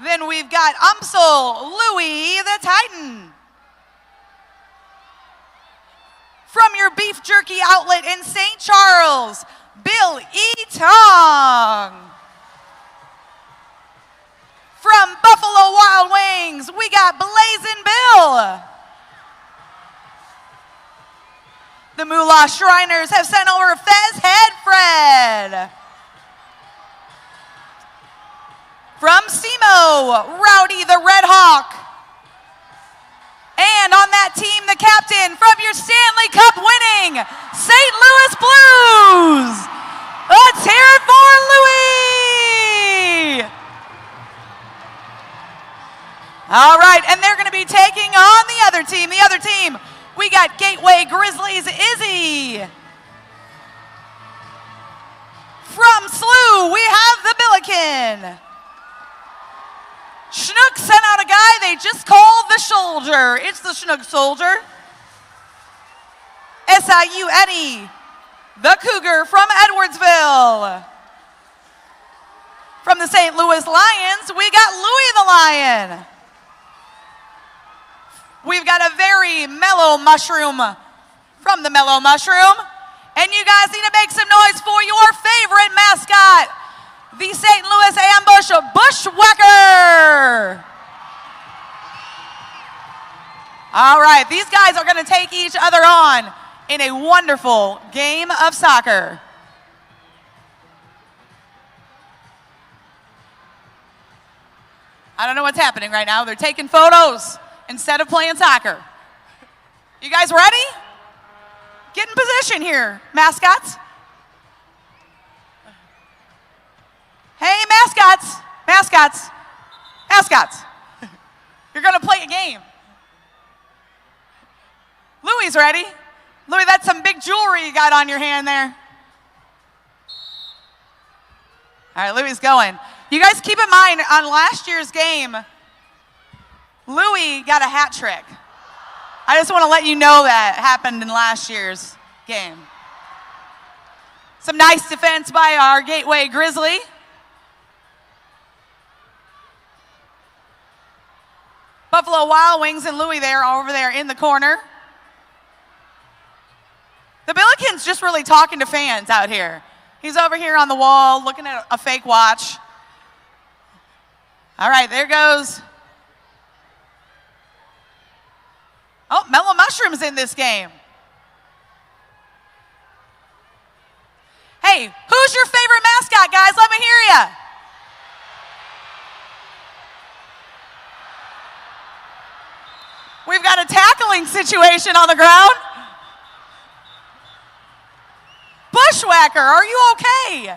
Then we've got UMSL Louis the Titan. From your beef jerky outlet in St. Charles, Bill E. Tong. From Buffalo Wild Wings, we got Blazin' Bill. The Moolah Shriners have sent over Fez Head Fred. From SEMO, Rowdy the Red Hawk. And on that team, the captain from your Stanley Cup winning St. Louis Blues. Let's hear it for Louis. All right, and they're going to be taking on the other team. The other team, we got Gateway Grizzlies Izzy. From SLU, we have the Billiken. Schnook sent out a guy they just called the Soldier. It's the Schnook Soldier. SIUNE, the Cougar from Edwardsville. From the St. Louis Lions, we got Louis the Lion. We've got a very mellow mushroom from the Mellow Mushroom. And you guys need to make some noise for your favorite mascot, the St. Louis Ambush Bushwhacker. All right, these guys are going to take each other on in a wonderful game of soccer. I don't know what's happening right now. They're taking photos instead of playing soccer. You guys ready? Get in position here, mascots. Hey, mascots, mascots, mascots. You're going to play a game. Louis ready? Louis, that's some big jewelry you got on your hand there. All right, Louis going. You guys keep in mind, on last year's game, Louis got a hat trick. I just want to let you know that happened in last year's game. Some nice defense by our Gateway Grizzly. Buffalo Wild Wings and Louie there over there in the corner. The Billikens just really talking to fans out here. He's over here on the wall looking at a fake watch. All right, there goes. Oh, Mellow Mushroom's in this game. Hey, who's your favorite mascot, guys? Let me hear ya. We've got a tackling situation on the ground. Bushwhacker, are you okay?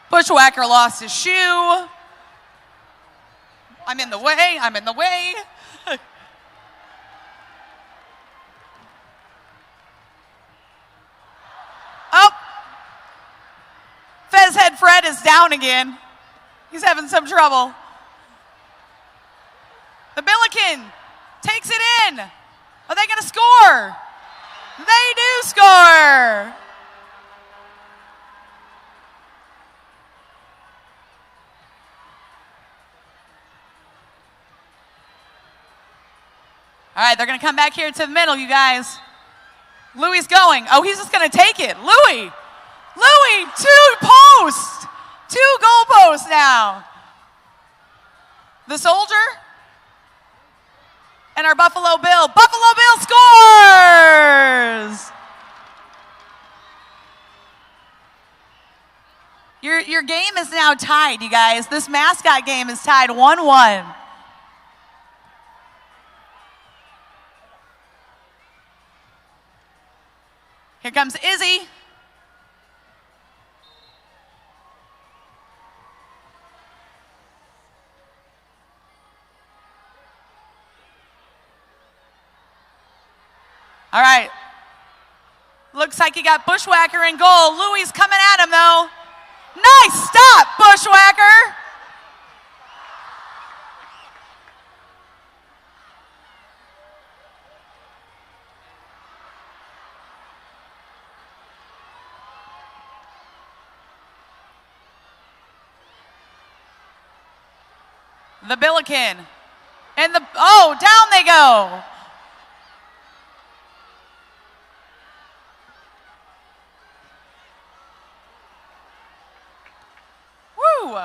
Bushwhacker lost his shoe. I'm in the way, I'm in the way. Oh, Fez Head Fred is down again. He's having some trouble. The Billiken takes it in. Are they going to score? They do score. All right, they're going to come back here to the middle, you guys. Louie's going. Oh, he's just going to take it. Louie, 2 posts. 2 goal posts now. The Soldier and our Buffalo Bill. Buffalo Bill scores! Your game is now tied, you guys. This mascot game is tied 1-1. Here comes Izzy. All right. Looks like he got Bushwhacker in goal. Louie's coming at him, though. Nice stop, Bushwhacker. The Billiken. And down they go. Woo!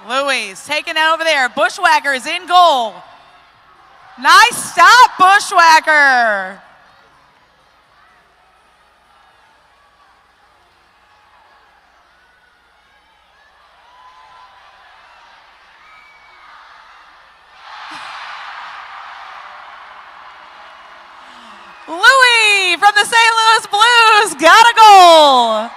Louie's taking it over there. Bushwhacker is in goal. Nice stop, Bushwhacker. Louie from the St. Louis Blues got a goal.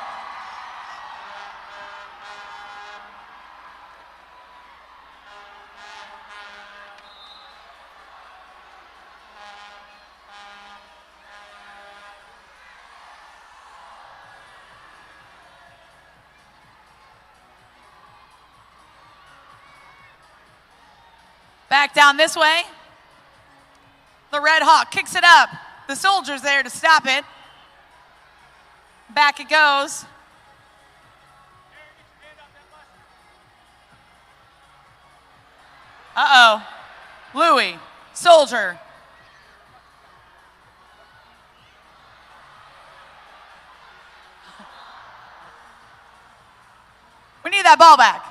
Back down this way. The Red Hawk kicks it up. The Soldier's there to stop it. Back it goes. Uh-oh. Louie, Soldier. We need that ball back.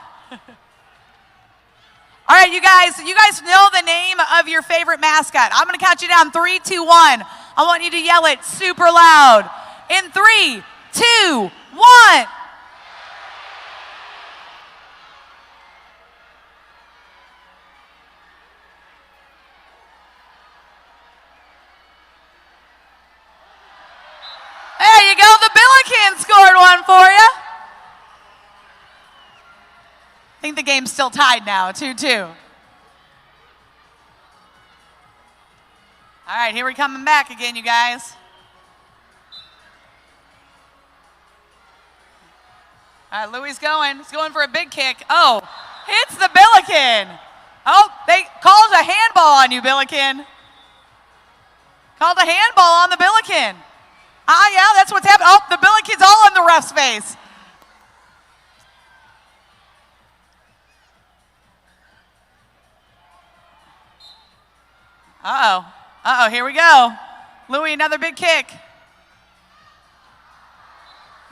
All right, you guys know the name of your favorite mascot. I'm going to count you down. 3, 2, 1. I want you to yell it super loud. In 3, 2, 1. There you go. The Billiken scored one for you. I think the game's still tied now, 2-2. All right, here we're coming back again, you guys. All right, Louis going. He's going for a big kick. Oh, hits the Billiken. Oh, they called a handball on you, Billiken. Called a handball on the Billiken. Ah, yeah, that's what's happening. Oh, the Billiken's all in the ref's face. Uh-oh. Uh-oh, here we go. Louis, another big kick.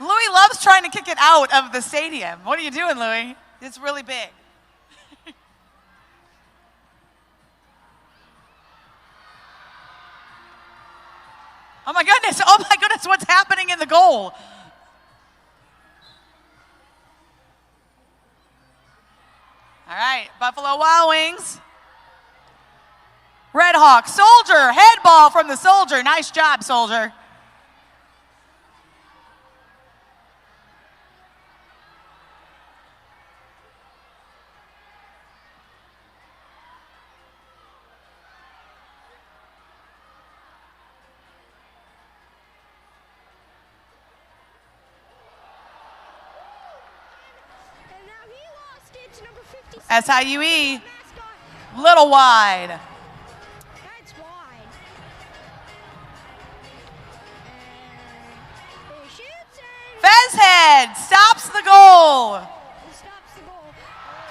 Louis loves trying to kick it out of the stadium. What are you doing, Louis? It's really big. Oh my goodness, what's happening in the goal? All right, Buffalo Wild Wings. Red Hawk, Soldier, head ball from the Soldier. Nice job, Soldier. SIUE, little wide. That's wide. And he shoots and Fezhead stops the goal. he stops the goal.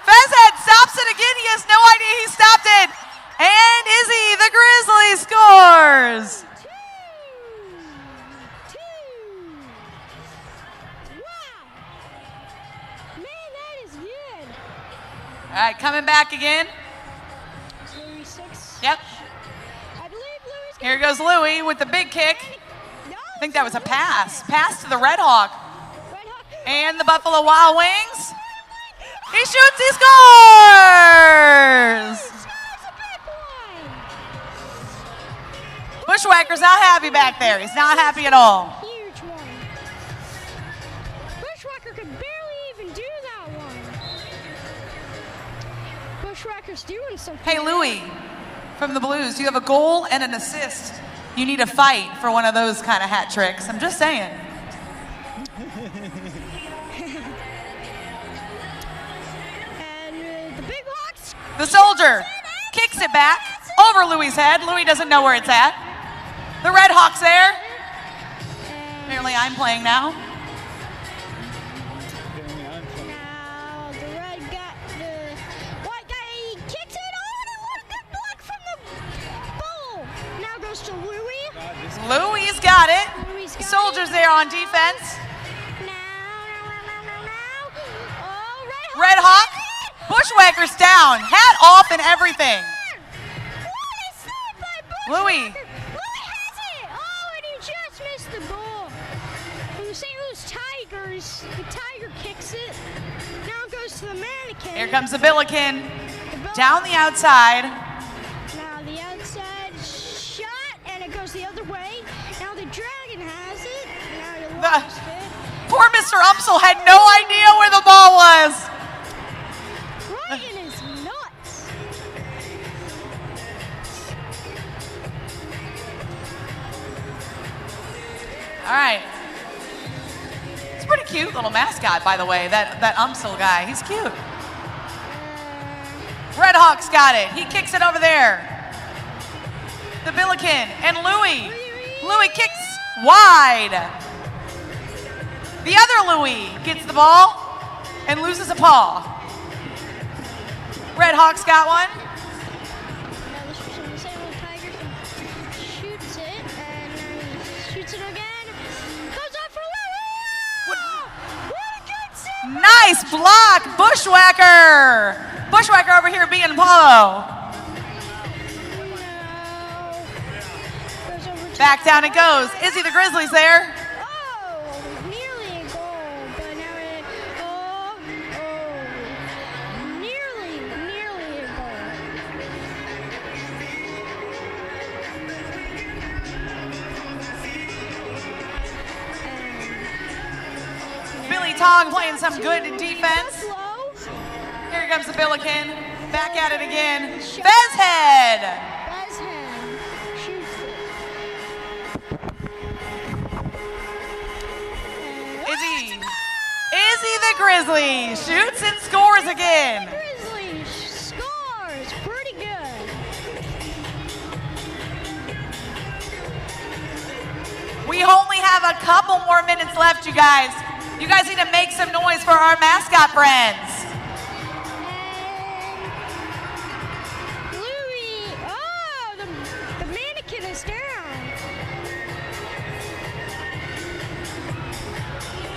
Fezhead stops it again. He has no idea he stopped it. And Izzy, the Grizzlies, scores. Two. Wow. Man, that is good. All right, coming back again. Louis 6. Yep. I believe Louis. Here goes Louis with the big kick. No, I think that was a pass. Pass to the Red Hawk. Red Hawk. And the Buffalo Wild Wings. He shoots, he scores! Scores a big one. Bushwhacker's not happy back there. He's not happy at all. Huge one. Bushwhacker could barely even do that one. Bushwhacker's doing something. Hey, Louis, from the Blues, you have a goal and an assist. You need to fight for one of those kind of hat tricks. I'm just saying. And the Big Hawks. The Soldier kicks it back over Louis' head. Louis doesn't know where it's at. The Red Hawk's there. Apparently I'm playing now. Now the red got the white guy. He kicks it on, and what a good block from the bull. Now goes to Louis. Louis got it. Louis got Soldier's it. there on defense. Now. Oh, Red Hawk. Bushwhacker's down. Hat off and everything. What a save by Louis. Bushwhacker. Louis has it. Oh, and he just missed the ball. From the St. Louis Tigers, the Tiger kicks it. Now it goes to the mannequin. Here comes the Billiken. Down the outside. Now the outside shot, and it goes the other way. Now the Dragon has it. Now he lost it. Poor Mr. Umsel had no idea where the ball was. Right in his nuts. All right. It's a pretty cute little mascot, by the way, that Umsel guy. He's cute. Red Hawk's got it. He kicks it over there. The Billiken and Louis. Louis kicks wide. The other Louis gets the ball and loses a paw. Red Hawk's got one. Now this is from the St. Louis Tigers. Shoots it, and then he shoots it again. Goes up for Louis. What a good save. Nice block, Bushwhacker. Bushwhacker over here being Paulo. Goes over to Back down it goes. Izzy the Grizzlies there. Oh, nearly a goal, but now it. Nearly a goal. Billy Tong playing some good defense. Buffalo. Here comes the Billiken. Back at it again. Fezhead. Bezhead shoots Grizzly shoots and scores again. Grizzly scores. Pretty good. We only have a couple more minutes left, you guys. You guys need to make some noise for our mascot friends. And Louis, oh, the mannequin is down.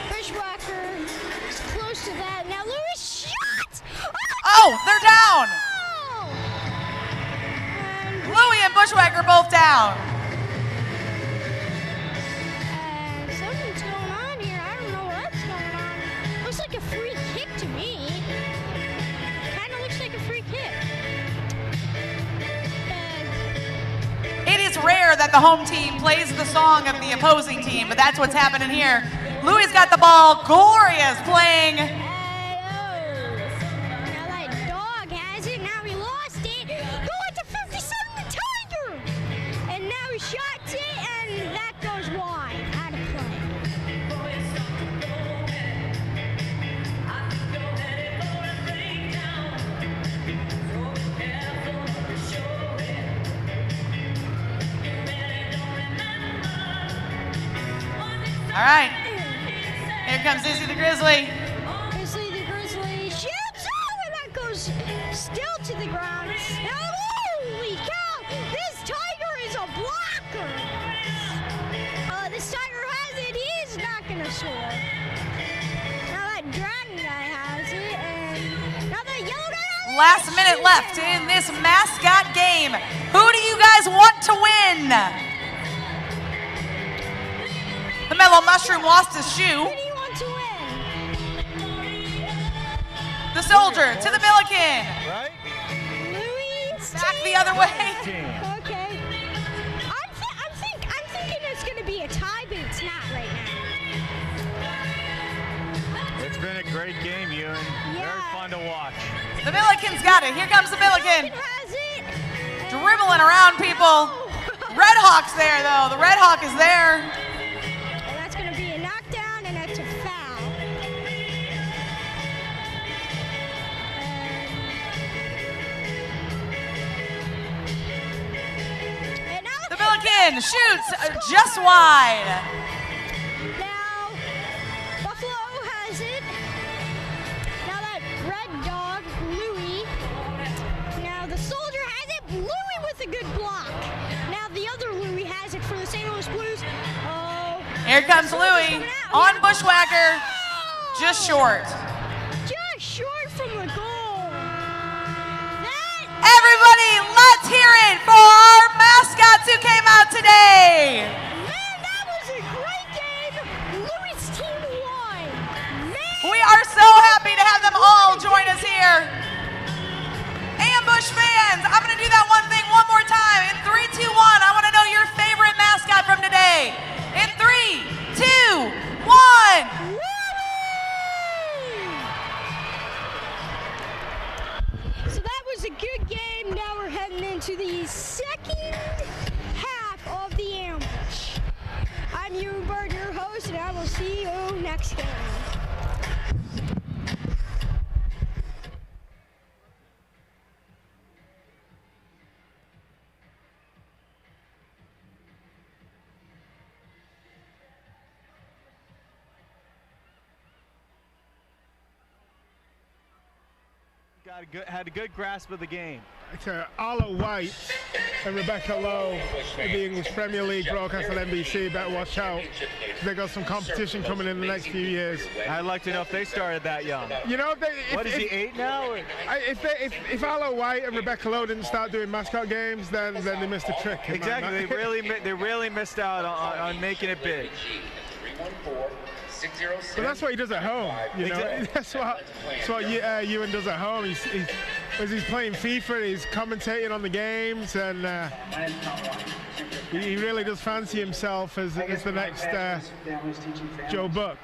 Bushwhacker is close to that. Now Louis shot! Oh, they're down. And Louis and Bushwhacker both down. something's going on here. I don't know what's going on. Looks like a free kick to me. Kind of looks like a free kick. And It is rare that the home team plays the song of the opposing team, but that's what's happening here. Louis got the ball. Gloria's playing. now that dog has it. Now he lost it. Going to 57, the Tiger. And now he shots it, and that goes wide. Out of play. All right. Here comes Izzy the Grizzly. Grizzly the Grizzly shoots. Oh, and that goes still to the ground. Holy cow! This Tiger is a blocker. This Tiger has it. He's not gonna score. Now that Dragon guy has it, and now that yellow guy has it. Last minute left in this mascot game. Who do you guys want to win? The Mellow Mushroom lost his shoe. Who do you want to win? The Soldier to the Milliken. Right? Louis. Back the other way. Okay. I'm thinking it's gonna be a tie, but it's not right now. It's been a great game, Ewan. Very Yeah. fun to watch. The Milliken's got it. Here comes the Milliken. Has it. Dribbling around people. Red Hawk's there, though. The Red Hawk is there. And that's going to be a knockdown, and that's a foul. And now The Milliken shoots just wide. Now, Buffalo has it. Now that red dog, Louis. Now the Soldier has it. Louis with a good block. Now the other Louis has it for the St. Louis Blues. Oh. Here comes Louis on Bushwhacker. Just short. Just short from the goal. That Everybody, let's hear it for our mascots who came out today. Man, that was a great game. Louis' team won. Man. We are so happy to have them all join us here. Ambush fans, I'm going to do that one thing one more time. In 3, 2, 1, I want to know your favorite mascot from today. In 3, 2, 1. So that was a good game. Now we're heading into the second half of the ambush. I'm Ewan Bird, your host, and I will see you next game. Had a good grasp of the game. To Arlo White and Rebecca Lowe of the English Premier League broadcast on NBC, better watch out. They got some competition coming in the next few years. I'd like to know if they started that young. You know, What is he, 8 now? Or? if Arlo White and Rebecca Lowe didn't start doing mascot games, then they missed a trick. Exactly. They really missed out on making it big. But that's what he does at home, you know. Exactly. That's what Ewan does at home. As he's playing FIFA, he's commentating on the games, and he really does fancy himself as the next Joe Buck.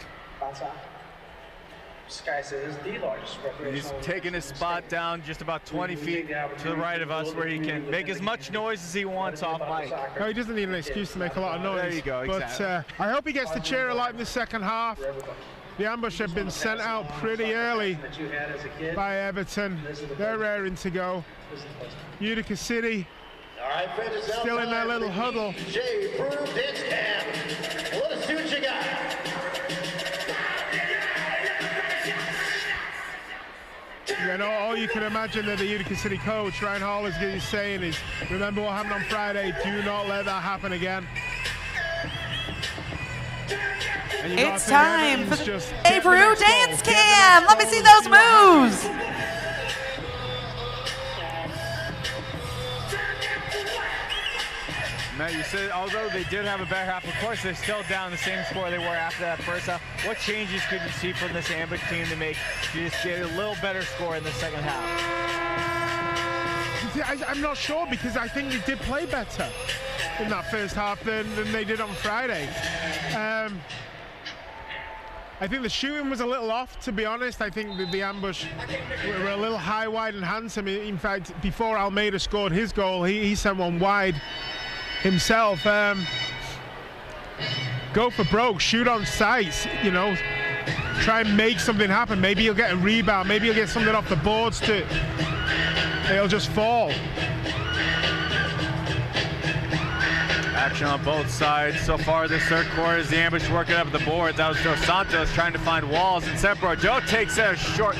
Sky says the largest He's taking his spot down just about 20 feet to the right of us, where he can make as much noise as he wants off mic. No, he doesn't need an excuse to make a lot of noise. There you go, But exactly. I hope he gets to cheer a lot in the second half. The ambush had been sent out pretty early by Everton. They're raring to go. Utica City All right, friends, it's now still in their time little for the huddle. DJ Brew Dance Cam. Let us see what you got. You know, all you can imagine that the Utica City coach, Ryan Hall, is saying is, remember what happened on Friday, do not let that happen again. It's time for the DJ Brew Dance Cam. Let me see those moves. Matt, you said although they did have a better half, of course they're still down the same score they were after that first half. What changes could you see from this ambush team to make you just get a little better score in the second half? I'm not sure, because I think they did play better in that first half than they did on Friday. I think the shooting was a little off, to be honest. I think that the ambush were a little high, wide, and handsome. In fact, before Almeida scored his goal, he sent one wide himself. Go for broke, shoot on sight, you know, try and make something happen. Maybe you'll get a rebound, maybe you'll get something off the boards too. They'll just fall. Action on both sides so far this third quarter as the ambush working up the boards. That was Dos Santos trying to find walls, and Joe takes a short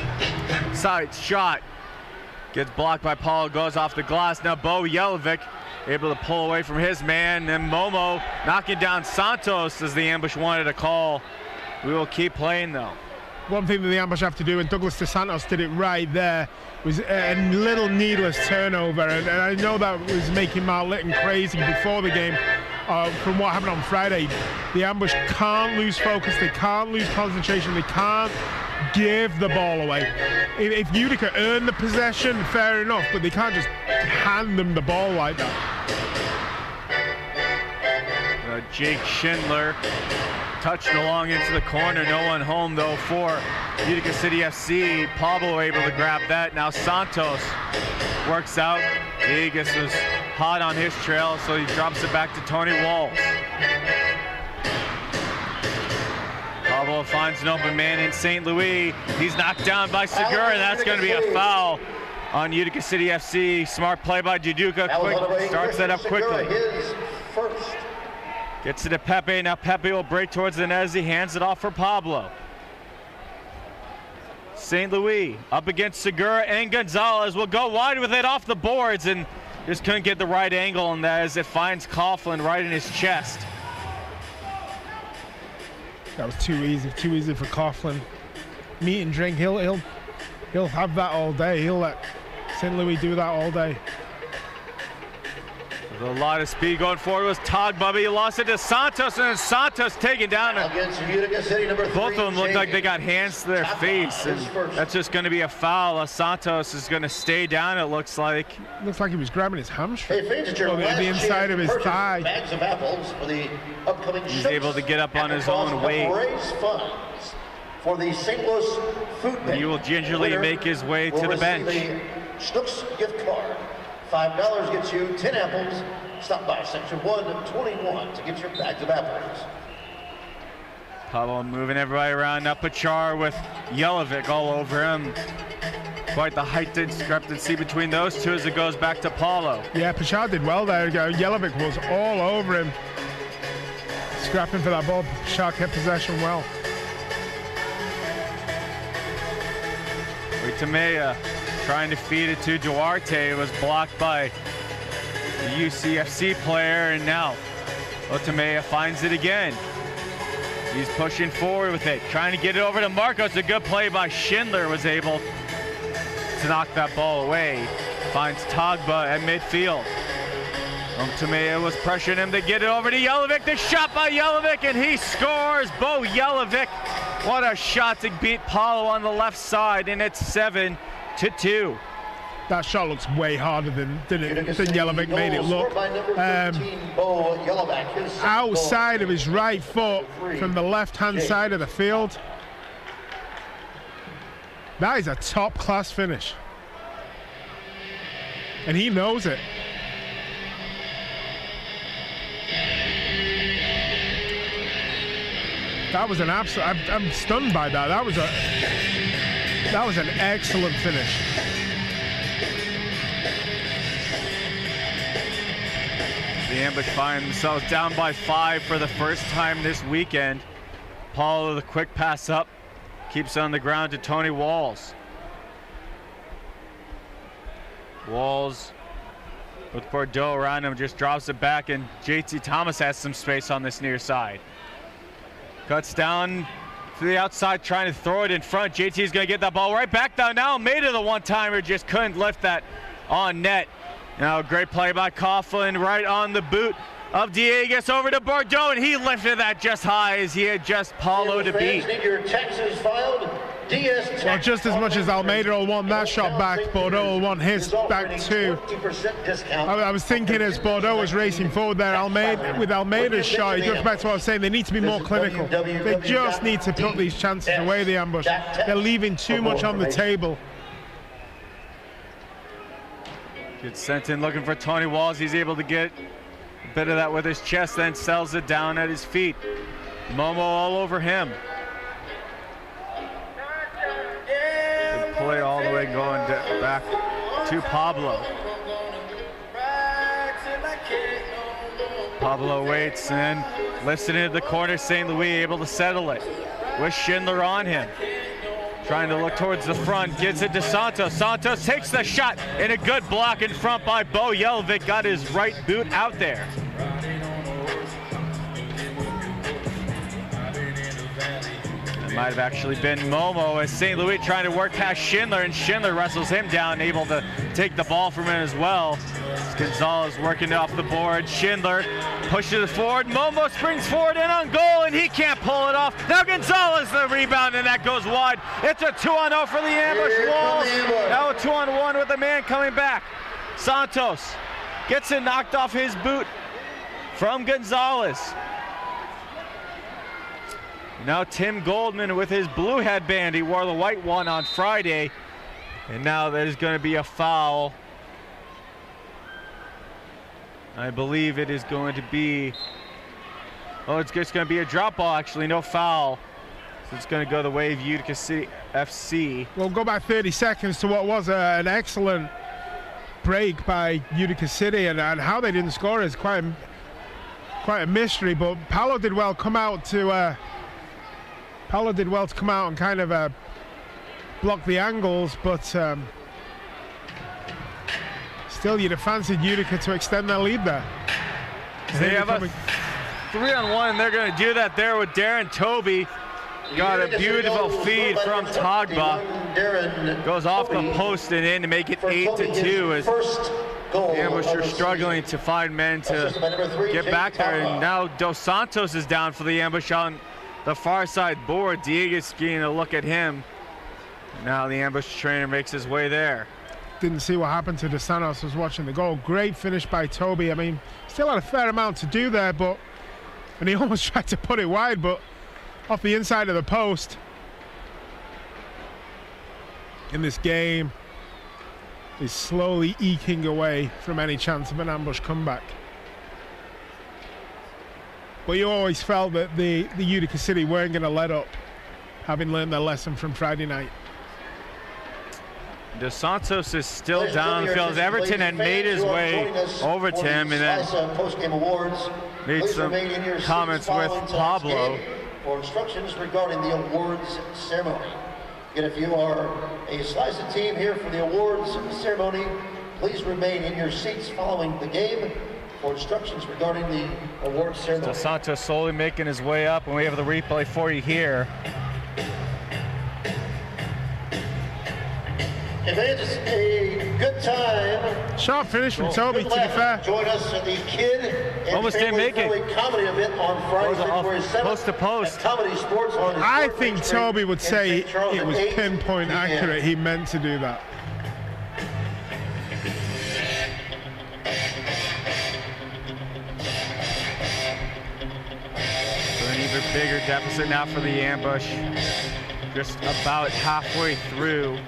side shot. Gets blocked by Paulo, goes off the glass. Now Bo Jelovic able to pull away from his man, and Momo knocking down Santos as the ambush wanted a call. We will keep playing though. One thing that the ambush have to do, and Douglas Dos Santos did it right there, was a little needless turnover, and I know that was making Mark Litton crazy before the game. From what happened on Friday, the ambush can't lose focus, they can't lose concentration, they can't give the ball away. If Utica earn the possession, fair enough, but they can't just hand them the ball like that. Jake Schindler touched along into the corner, no one home though for Utica City FC. Pablo able to grab that. Now Santos works out. Vegas was hot on his trail, so he drops it back to Tony Walls. Pablo finds an open man in St. Louis. He's knocked down by Segura, and that's going to be a foul on Utica City FC. Smart play by Juduka. Quick starts that up quickly. Gets it to Pepe. Now Pepe will break towards the net as he hands it off for Pablo. St. Louis up against Segura, and Gonzalez will go wide with it off the boards and just couldn't get the right angle on that as it finds Coughlin right in his chest. That was too easy for Coughlin. Meat and drink, he'll have that all day. He'll let St. Louis do that all day. With a lot of speed going forward was Todd Bubby. He lost it to Santos, and Santos taken down. Against Utica City, number 3. Both of them look like they got hands to their face, and that's just going to be a foul. Santos is going to stay down, it looks like. Looks like he was grabbing his hamstring. Hey, the inside of his thigh. Bags of apples for the upcoming He's able to get up on his own weight. Raise funds for the St. Louis Food Bank. He will gingerly make his way to the bench. Schnucks gift card. $5 gets you 10 apples. Stop by section 121 to get your bags of apples. Pablo moving everybody around. Now Pachar with Jelovic all over him. Quite the height discrepancy between those two as it goes back to Paulo. Yeah, Pachar did well there. Jelovic was all over him. Scrapping for that ball. Pachar kept possession well. Uitamea trying to feed it to Duarte. It was blocked by the UCFC player, and now Uitamea finds it again. He's pushing forward with it, trying to get it over to Marcos. A good play by Schindler, was able to knock that ball away. Finds Togba at midfield. Uitamea was pressuring him to get it over to Jelovic. The shot by Jelovic, and he scores. Bo Jelovic, what a shot to beat Paulo on the left side, and it's 7-2. That shot looks way harder than Jelovic made it look. Outside of his right foot from the left-hand side of the field. That is a top-class finish. And he knows it. That was an absolute. I'm stunned by that. That was an excellent finish. The ambush find themselves down by 5 for the first time this weekend. Paulo, the quick pass up, keeps on the ground to Tony Walls. Walls with Bordeaux around him, just drops it back, and JT Thomas has some space on this near side. Cuts down to the outside, trying to throw it in front. JT's gonna get that ball right back down. Now Almeida, the one-timer, just couldn't lift that on net. Now great play by Coughlin, right on the boot of Dieguez over to Bordeaux, and he lifted that just high as he had just Paulo to beat. Need your taxes filed. Well, just as much as Almeida will want that shot back, Bordeaux will want his back too. I was thinking as Bordeaux was racing forward there, with Almeida's shot, it goes back to what I was saying, they need to be more clinical. They just need to put these chances away, the ambush. They're leaving too much on the table. Gets sent in looking for Tony Walls. He's able to get a bit of that with his chest, then sells it down at his feet. Momo all over him. Good play all the way going back to Pablo. Pablo waits and lifts it into the corner. St. Louis able to settle it with Schindler on him. Trying to look towards the front, gets it to Santos. Santos takes the shot, and a good block in front by Bo Jelvik. Got his right boot out there. It might have actually been Momo as St. Louis trying to work past Schindler, and Schindler wrestles him down, able to take the ball from him as well. Gonzalez working off the board. Schindler pushes it forward. Momo springs forward and on goal, and he can't pull it off. Now Gonzalez the rebound, and that goes wide. It's a 2-on-0 for the ambush. Walls now a 2-on-1 with the man coming back. Santos gets it knocked off his boot from Gonzalez. Now Tim Goldman with his blue headband. He wore the white one on Friday, and now there's going to be a foul. I believe it is going to be, it's just going to be a drop ball, actually, no foul. So it's going to go the way of Utica City FC. We'll go back 30 seconds to what was an excellent break by Utica City, and how they didn't score is quite a mystery, but Paulo did well come out to and kind of block the angles, but still, you'd have fancied Utica to extend their lead there. They have a 3-on-1, and they're going to do that there with Darren Toby. Got a beautiful feed from Tagba. Goes off the post and in to make it 8-2 as the ambush are struggling to find men to get back there. And now Dos Santos is down for the ambush on the far side board. Dieguez getting a look at him. Now the ambush trainer makes his way there. Didn't see what happened to Dos Santos. Was watching the goal. Great finish by Toby. I mean, still had a fair amount to do there, and he almost tried to put it wide, but off the inside of the post. In this game is slowly eking away from any chance of an ambush comeback. But you always felt that the Utica City weren't going to let up, having learned their lesson from Friday night. Dos Santos is still down the field. Everton had made his way over to him and then made some comments with Pablo. For instructions regarding the awards ceremony. And if you are a Slice team here for the awards ceremony, please remain in your seats following the game for instructions regarding the awards ceremony. Dos Santos slowly making his way up, and we have the replay for you here. If it's a good time. Sharp finish from Toby, to be fair. Join us at the Kid and Almost didn't make it. Comedy event on Friday, February 7th. Post to post. Comedy Sports on I think Toby would say it was pinpoint accurate. He meant to do that. So an even bigger deficit now for the ambush. Just about halfway through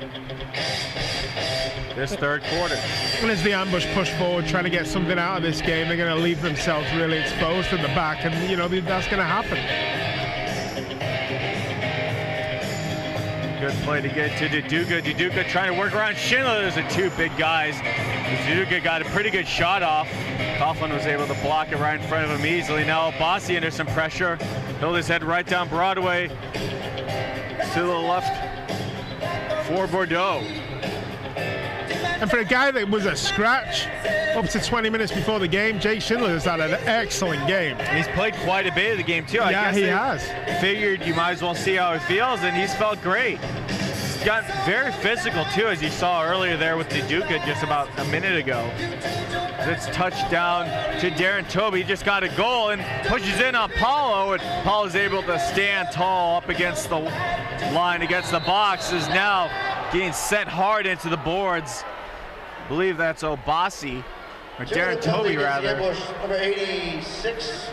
this third quarter. And as the ambush push forward, trying to get something out of this game, they're going to leave themselves really exposed in the back, and you know that's going to happen. Good play to get to Utica. Utica trying to work around Schindler. There's the two big guys. Utica got a pretty good shot off. Coughlin was able to block it right in front of him easily. Now Bossi under some pressure. He'll his head right down Broadway to the left for Bordeaux. And for a guy that was a scratch up to 20 minutes before the game, Jake Schindler has had an excellent game. He's played quite a bit of the game too. I guess he has. Figured you might as well see how he feels, and he's felt great. He's got very physical too, as you saw earlier there with Utica just about a minute ago. It's touchdown to Darren Toby. He just got a goal and pushes in on Paulo, and Paulo's able to stand tall up against the line, against the box, is now getting sent hard into the boards. I believe that's Obasi, or Darren Toby rather. Number 86,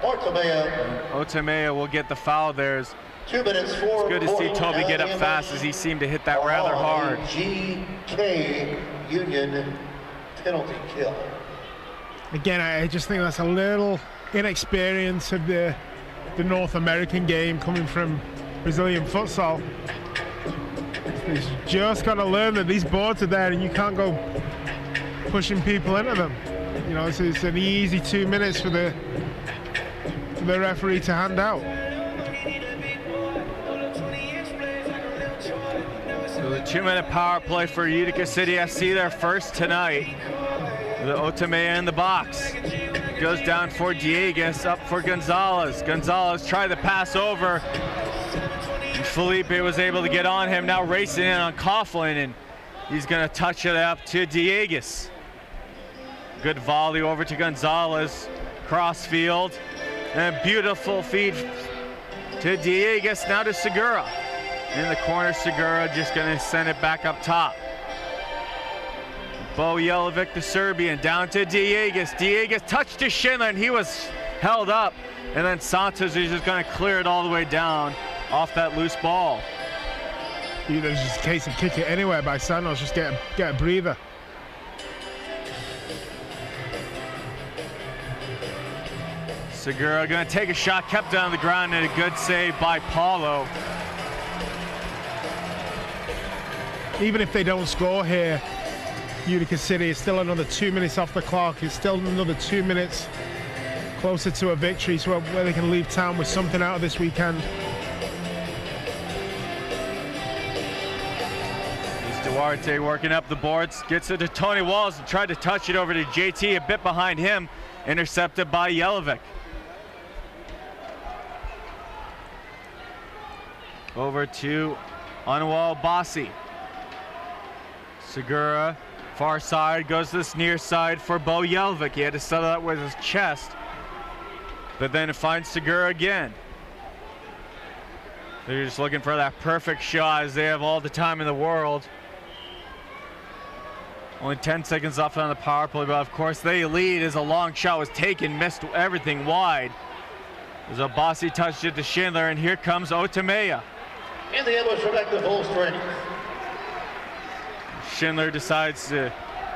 Otamea. Otamea will get the foul there. It's 2 minutes for good to see Toby get up fast, as he seemed to hit that rather hard. GK Union penalty kill. Again, I just think that's a little inexperience of the North American game coming from Brazilian futsal. He's just got to learn that these boards are there and you can't go pushing people into them. You know, it's an easy 2 minutes for the referee to hand out. So the 2-minute power play for Utica City FC, their first tonight. The Otamea in the box. Goes down for Diegues, up for Gonzalez. Gonzalez tried to pass over. Felipe was able to get on him, now racing in on Coughlin, and he's going to touch it up to Diegues. Good volley over to Gonzalez, cross field, and a beautiful feed to Diegues, now to Segura. In the corner, Segura just going to send it back up top. Bo Jelovic, the Serbian, down to Diegues. Diegues touched to Schindler, and he was held up, and then Santos is just going to clear it all the way down off that loose ball. It was just a case of kick it anywhere by Santos, just get a breather. Segura going to take a shot, kept down the ground, and a good save by Paulo. Even if they don't score here, Utica City is still another 2 minutes off the clock. It's still another 2 minutes closer to a victory, so where they can leave town with something out of this weekend. Duarte working up the boards, gets it to Tony Walls and tried to touch it over to JT, a bit behind him, intercepted by Jelovic. Over to Anwar Bossi. Segura, far side, goes to this near side for Bo Jelovic. He had to settle that with his chest, but then it finds Segura again. They're just looking for that perfect shot, as they have all the time in the world. Only 10 seconds left on the power play, but of course they lead as a long shot was taken, missed everything wide. As Obasi touched it to Schindler, and here comes Otamea. In the ambush, Rebecca full strength. Schindler decides to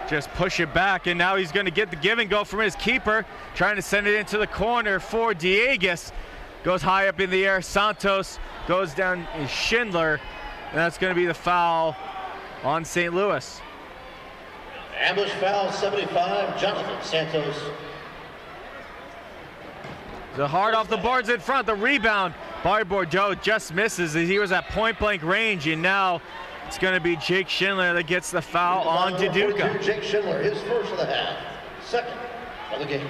just push it back, and now he's going to get the give and go from his keeper, trying to send it into the corner for Diegues. Goes high up in the air. Santos goes down in Schindler, and that's going to be the foul on St. Louis. Ambush foul 75, Jonathan Santos. The hard off the boards in front. The rebound by Bordeaux just misses as he was at point blank range, and now it's going to be Jake Schindler that gets the foul on Utica. Jake Schindler, his first of the half, second of the game.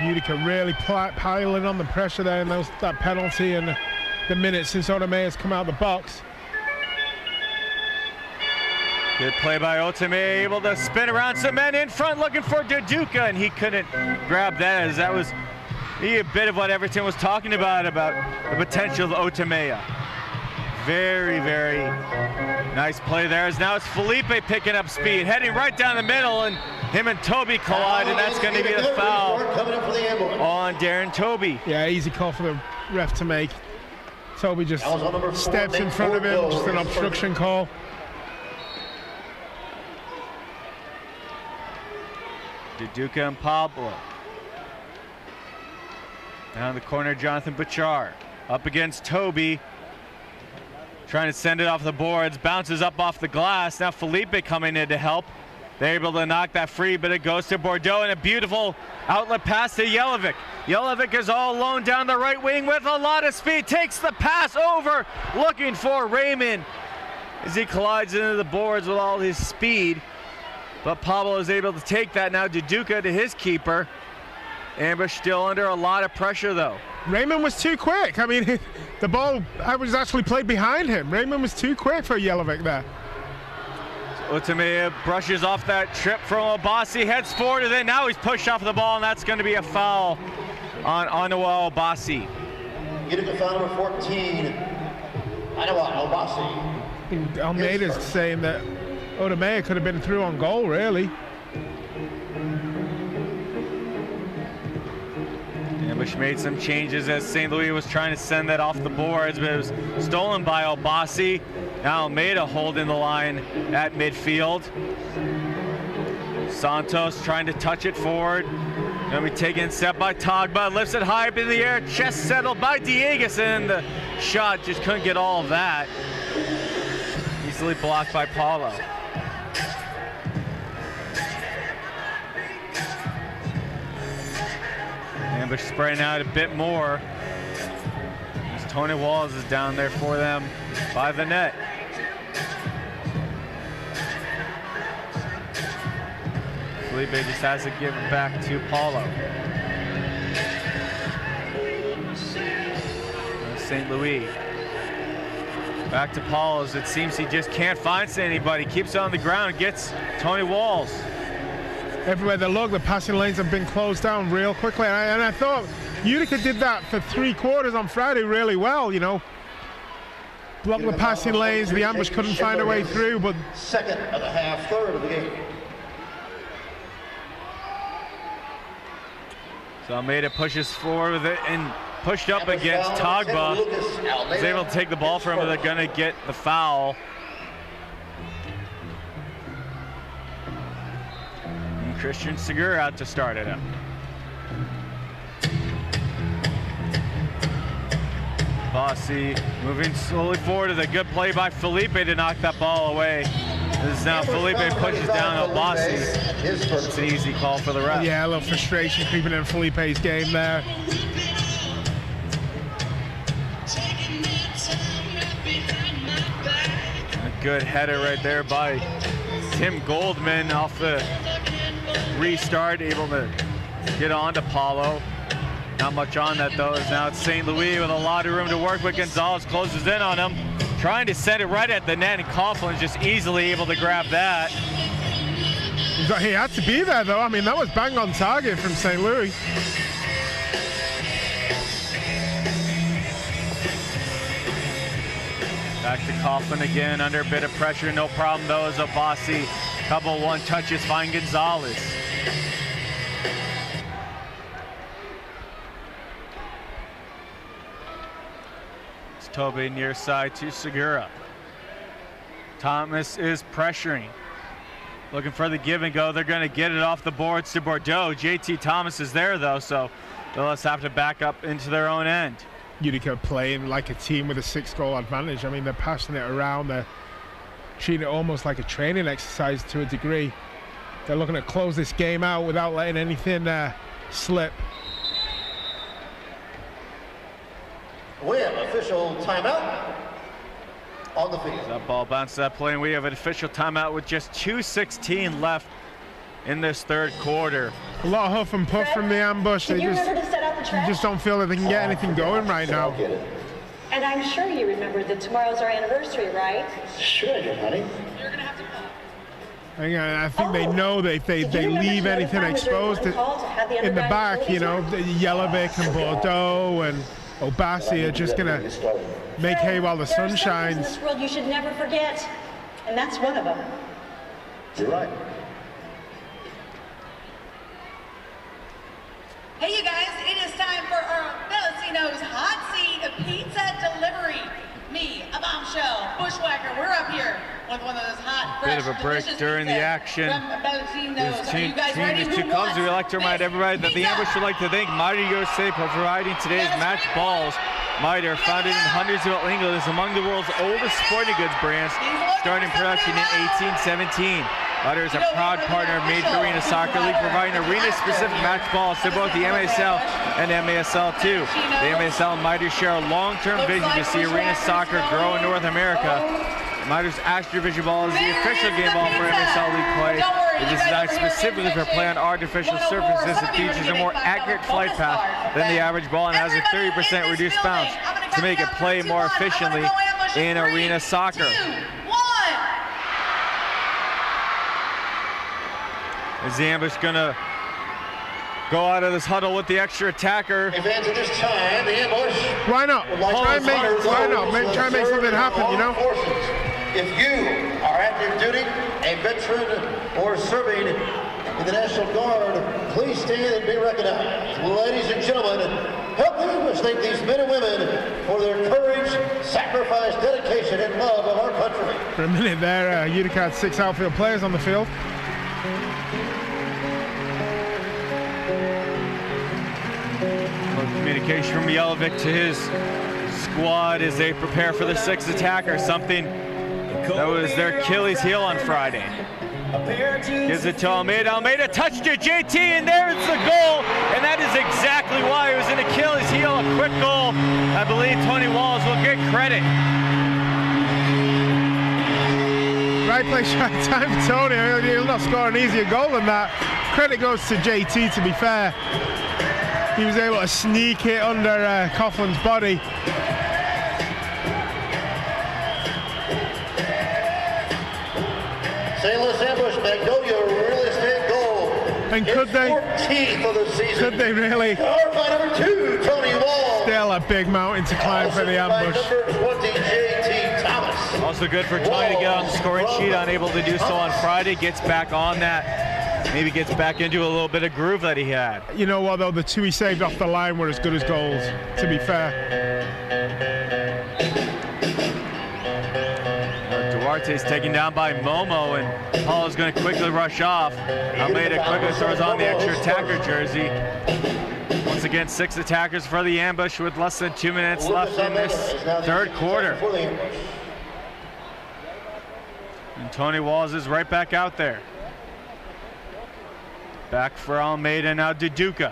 Utica really piling on the pressure there in that penalty and the minutes since Otamea has come out of the box. Good play by Otamea, able to spin around some men in front looking for Utica, and he couldn't grab that, as that was a bit of what Everton was talking about the potential of Otamea. Very, very nice play there, as now it's Felipe picking up speed, heading right down the middle, and him and Toby collide, and that's going to be the foul on Darren Toby. Yeah, easy call for the ref to make. Toby just steps in front of him, just an obstruction call. Utica and Pablo. Down the corner, Jonathan Bachar. Up against Toby. trying to send it off the boards, bounces up off the glass. Now Felipe coming in to help. They're able to knock that free, but it goes to Bordeaux, and a beautiful outlet pass to Jelevic. Jelevic is all alone down the right wing with a lot of speed, takes the pass over, looking for Raymond as he collides into the boards with all his speed. But Pablo is able to take that now to Utica, to his keeper. Ambush still under a lot of pressure though. Raymond was too quick. I mean, the ball was actually played behind him. Raymond was too quick for Jelevic there. Otamea brushes off that trip from Obasi, heads forward, and then now he's pushed off the ball, and that's going to be a foul on Anoa Obasi. Utica foul number 14, Anoa Obasi. Almeida's saying that Otamea could have been through on goal, really. Ambush made some changes as St. Louis was trying to send that off the boards, but it was stolen by Obasi. Now Almeida holding the line at midfield. Santos trying to touch it forward. Gonna be taken step by Togba, lifts it high up in the air, chest settled by Diegas, and the shot just couldn't get all of that. Easily blocked by Paulo. Ambush spraying out a bit more. As Tony Walls is down there for them by the net. Felipe just has to give it back to Paulo. St. Louis. Back to Paulo as it seems he just can't find anybody. Keeps on the ground, gets Tony Walls. Everywhere they look, the passing lanes have been closed down real quickly. And I thought Utica did that for 3 quarters on Friday really well, you know. Block the passing lanes, the Ambush couldn't find a way through, but... Second of the half, third of the game. So Almeida pushes forward with it and pushed up against Togba. He's able to take the ball from him, but they're going to get the foul. And Christian Segura out to start it up. Bossy moving slowly forward with a good play by Felipe to knock that ball away. This is now Felipe pushes down Obasi. It's an easy call for the ref. Yeah, a little frustration creeping in Felipe's game there. A good header right there by Tim Goldman off the restart, able to get on to Paulo. Not much on that though, as now it's St. Louis with a lot of room to work with. Gonzalez closes in on him, trying to set it right at the net, and Coughlin's just easily able to grab that. He had to be there though. I mean, that was bang on target from St. Louis. Back to Coughlin again, under a bit of pressure, no problem though, as Obasi, couple one touches, find Gonzalez. Toby near side to Segura. Thomas is pressuring. Looking for the give and go. They're going to get it off the boards to Bordeaux. JT Thomas is there though, so they'll just have to back up into their own end. Utica playing like a team with a 6-goal advantage. I mean, they're passing it around. They're treating it almost like a training exercise to a degree. They're looking to close this game out without letting anything slip. We have official timeout on the field. That ball bounces that play, and we have an official timeout with just 2:16 left in this third quarter. A lot of huff and puff from the Ambush. They just don't feel that they can get anything going right now. And I'm sure you remember that tomorrow's our anniversary, right? Sure I do, honey. You're gonna have to call. I think they know that if they leave anything exposed in the back, you know, Jelevic and Bordeaux and Obasi are just gonna make hay while the sun shines. In this world you should never forget, and that's one of them. You're right. Hey you guys, it is time for our Velocino's Hot Seat Pizza Delivery. Me, a bombshell, bushwhacker, we're up here with one of those hot, fresh, Bit of a break during the action. These team is too clumsy. We'd like to remind everybody that the Ambush would like to thank Mighty USA for providing today's match balls. Miter, founded in hundreds of England, is among the world's oldest sporting goods brands, starting production in 1817. Miter is a proud partner of Major Arena Soccer League, providing arena-specific match balls to both the MSL and MASL2. The MSL and Miter share a long-term vision to see arena soccer grow in North America. Miter's Astro Vision Ball is the official game ball for MSL League play. It is designed specifically for play on artificial surfaces. It features a more accurate flight path than the average ball and has a 30% reduced bounce to make it play more efficiently in arena soccer. Is the ambush gonna go out of this huddle with the extra attacker? Advance at this time, the ambush. Why not? Try and make something happen, you know? If you are active duty, a veteran, or serving in the National Guard, please stand and be recognized. Ladies and gentlemen, help the English thank these men and women for their courage, sacrifice, dedication, and love of our country. For a minute there, Utica had 6 outfield players on the field. Communication from Jelovic to his squad as they prepare for the 6th attacker, something that was their Achilles heel on Friday. Gives it to Almeida. Almeida touched it, JT, and there's the goal. And that is exactly why it was an Achilles heel, a quick goal. I believe Tony Walls will get credit. Right place, right time for Tony. He'll not score an easier goal than that. Credit goes to JT, to be fair. He was able to sneak it under Coughlin's body. St. Louis ambush, Magnolia real estate goal. And could they? 14th of the season. Could they really? Powered by number 2, Tony Wall. Still a big mountain to climb for the ambush. Number 20, JT Thomas. Also good for Tony to get on the scoring sheet, unable to do so on Friday. Gets back on that. Maybe gets back into a little bit of groove that he had. You know what, though? The 2 he saved off the line were as good as goals, to be fair. Duarte's taken down by Momo, and Paulo's going to quickly rush off. Almeida quickly throws on the extra attacker jersey. Once again, 6 attackers for the ambush with less than 2 minutes left in this 3rd quarter. And Tony Walls is right back out there. Back for Almeida, now Utica.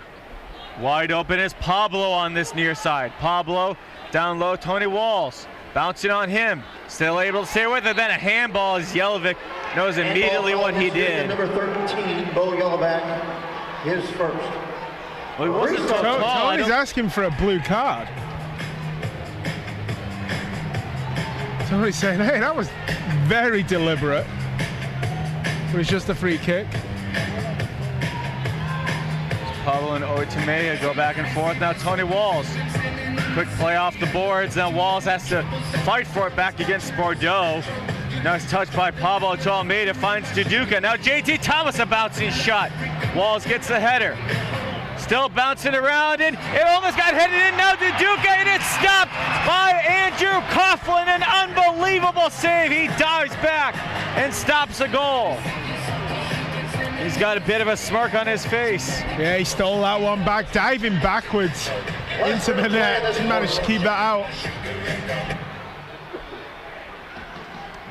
Wide open is Pablo on this near side. Pablo down low, Tony Walls bouncing on him. Still able to stay with it, then a handball as Jelovic knows immediately what he did. Number 13, Bo Jelovic, his first. Well, he wasn't so tall. Tony's asking for a blue card. Tony's saying, hey, that was very deliberate. It was just a free kick. Pablo and Oitamea go back and forth. Now Tony Walls, quick play off the boards. Now Walls has to fight for it back against Bordeaux. Nice touch by Pablo to Almeida, finds Utica. Now JT Thomas, a bouncing shot. Walls gets the header. Still bouncing around, and it almost got headed in. Now Utica, and it's stopped by Andrew Coughlin. An unbelievable save. He dives back and stops a goal. He's got a bit of a smirk on his face. Yeah, he stole that one back, diving backwards into the net. He managed to keep that out.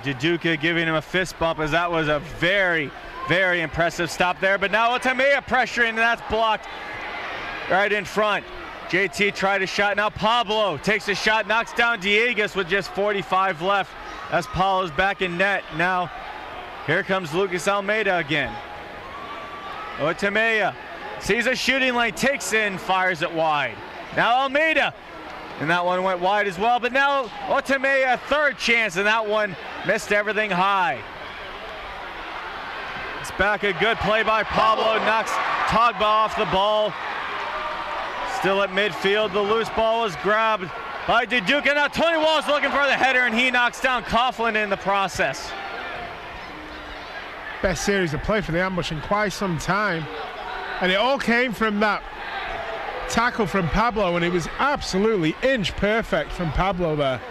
Utica giving him a fist bump, as that was a very, very impressive stop there. But now Otamea pressuring, and that's blocked right in front. JT tried a shot. Now Pablo takes a shot, knocks down Diegas with just 45 left as Paulo's back in net. Now here comes Lucas Almeida again. Otamea sees a shooting lane, takes in, fires it wide. Now Almeida, and that one went wide as well, but now Otamea, 3rd chance, and that one missed everything high. It's back, a good play by Pablo, knocks Togba off the ball. Still at midfield, the loose ball was grabbed by Utica. Now Tony Walls looking for the header, and he knocks down Coughlin in the process. Best series of play for the ambush in quite some time, and it all came from that tackle from Pablo, and it was absolutely inch perfect from Pablo there.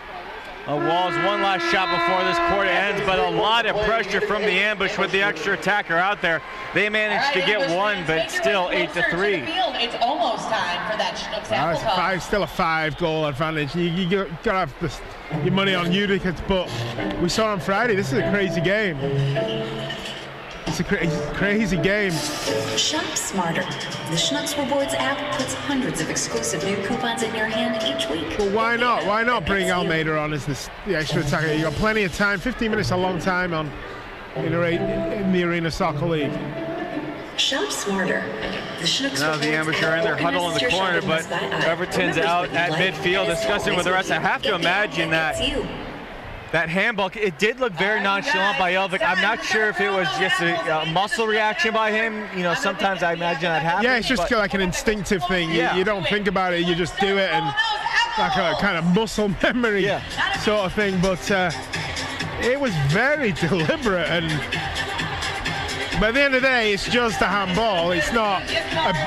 Walls, one last shot before this quarter ends, but a lot of pressure from the ambush with the extra attacker out there. They managed to get one, but still 8-3. It's almost time for that Chinook sample toss. Still a 5-goal advantage. You got to have your money on Utica, but we saw on Friday, this is a crazy game. It's a crazy game. Shop smarter. The Schnucks Rewards app puts hundreds of exclusive new coupons in your hand each week. Well, why not? Why not bring Almeida on as the extra attacker? You got plenty of time. 15 minutes, a long time in the Arena Soccer League. Shop smarter. The Schnucks now the ambush are in their huddle in the corner, but Everton's out at midfield discussing with the rest. I have to imagine that handball, it did look very nonchalant by Elvik. I'm not sure if it was just a muscle reaction by him. You know, sometimes I imagine that happens. Yeah, it's just like an instinctive thing. You don't think about it, you just do it, and like a kind of muscle memory sort of thing. But it was very deliberate, and by the end of the day, it's just a handball. It's not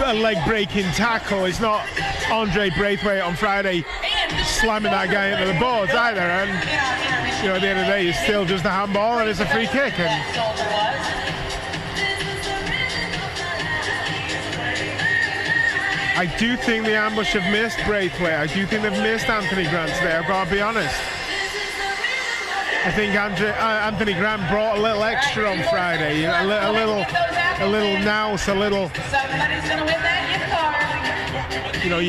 a leg-breaking tackle. It's not Andre Braithwaite on Friday slamming that guy into the boards either. And you know, at the end of the day, it's still just a handball, and it's a free kick. And I do think the ambush have missed Braithwaite. I do think they've missed Anthony Grant today. I've got to be honest. I think Anthony Grant brought a little extra on Friday, you know, a little nous, a little. You know,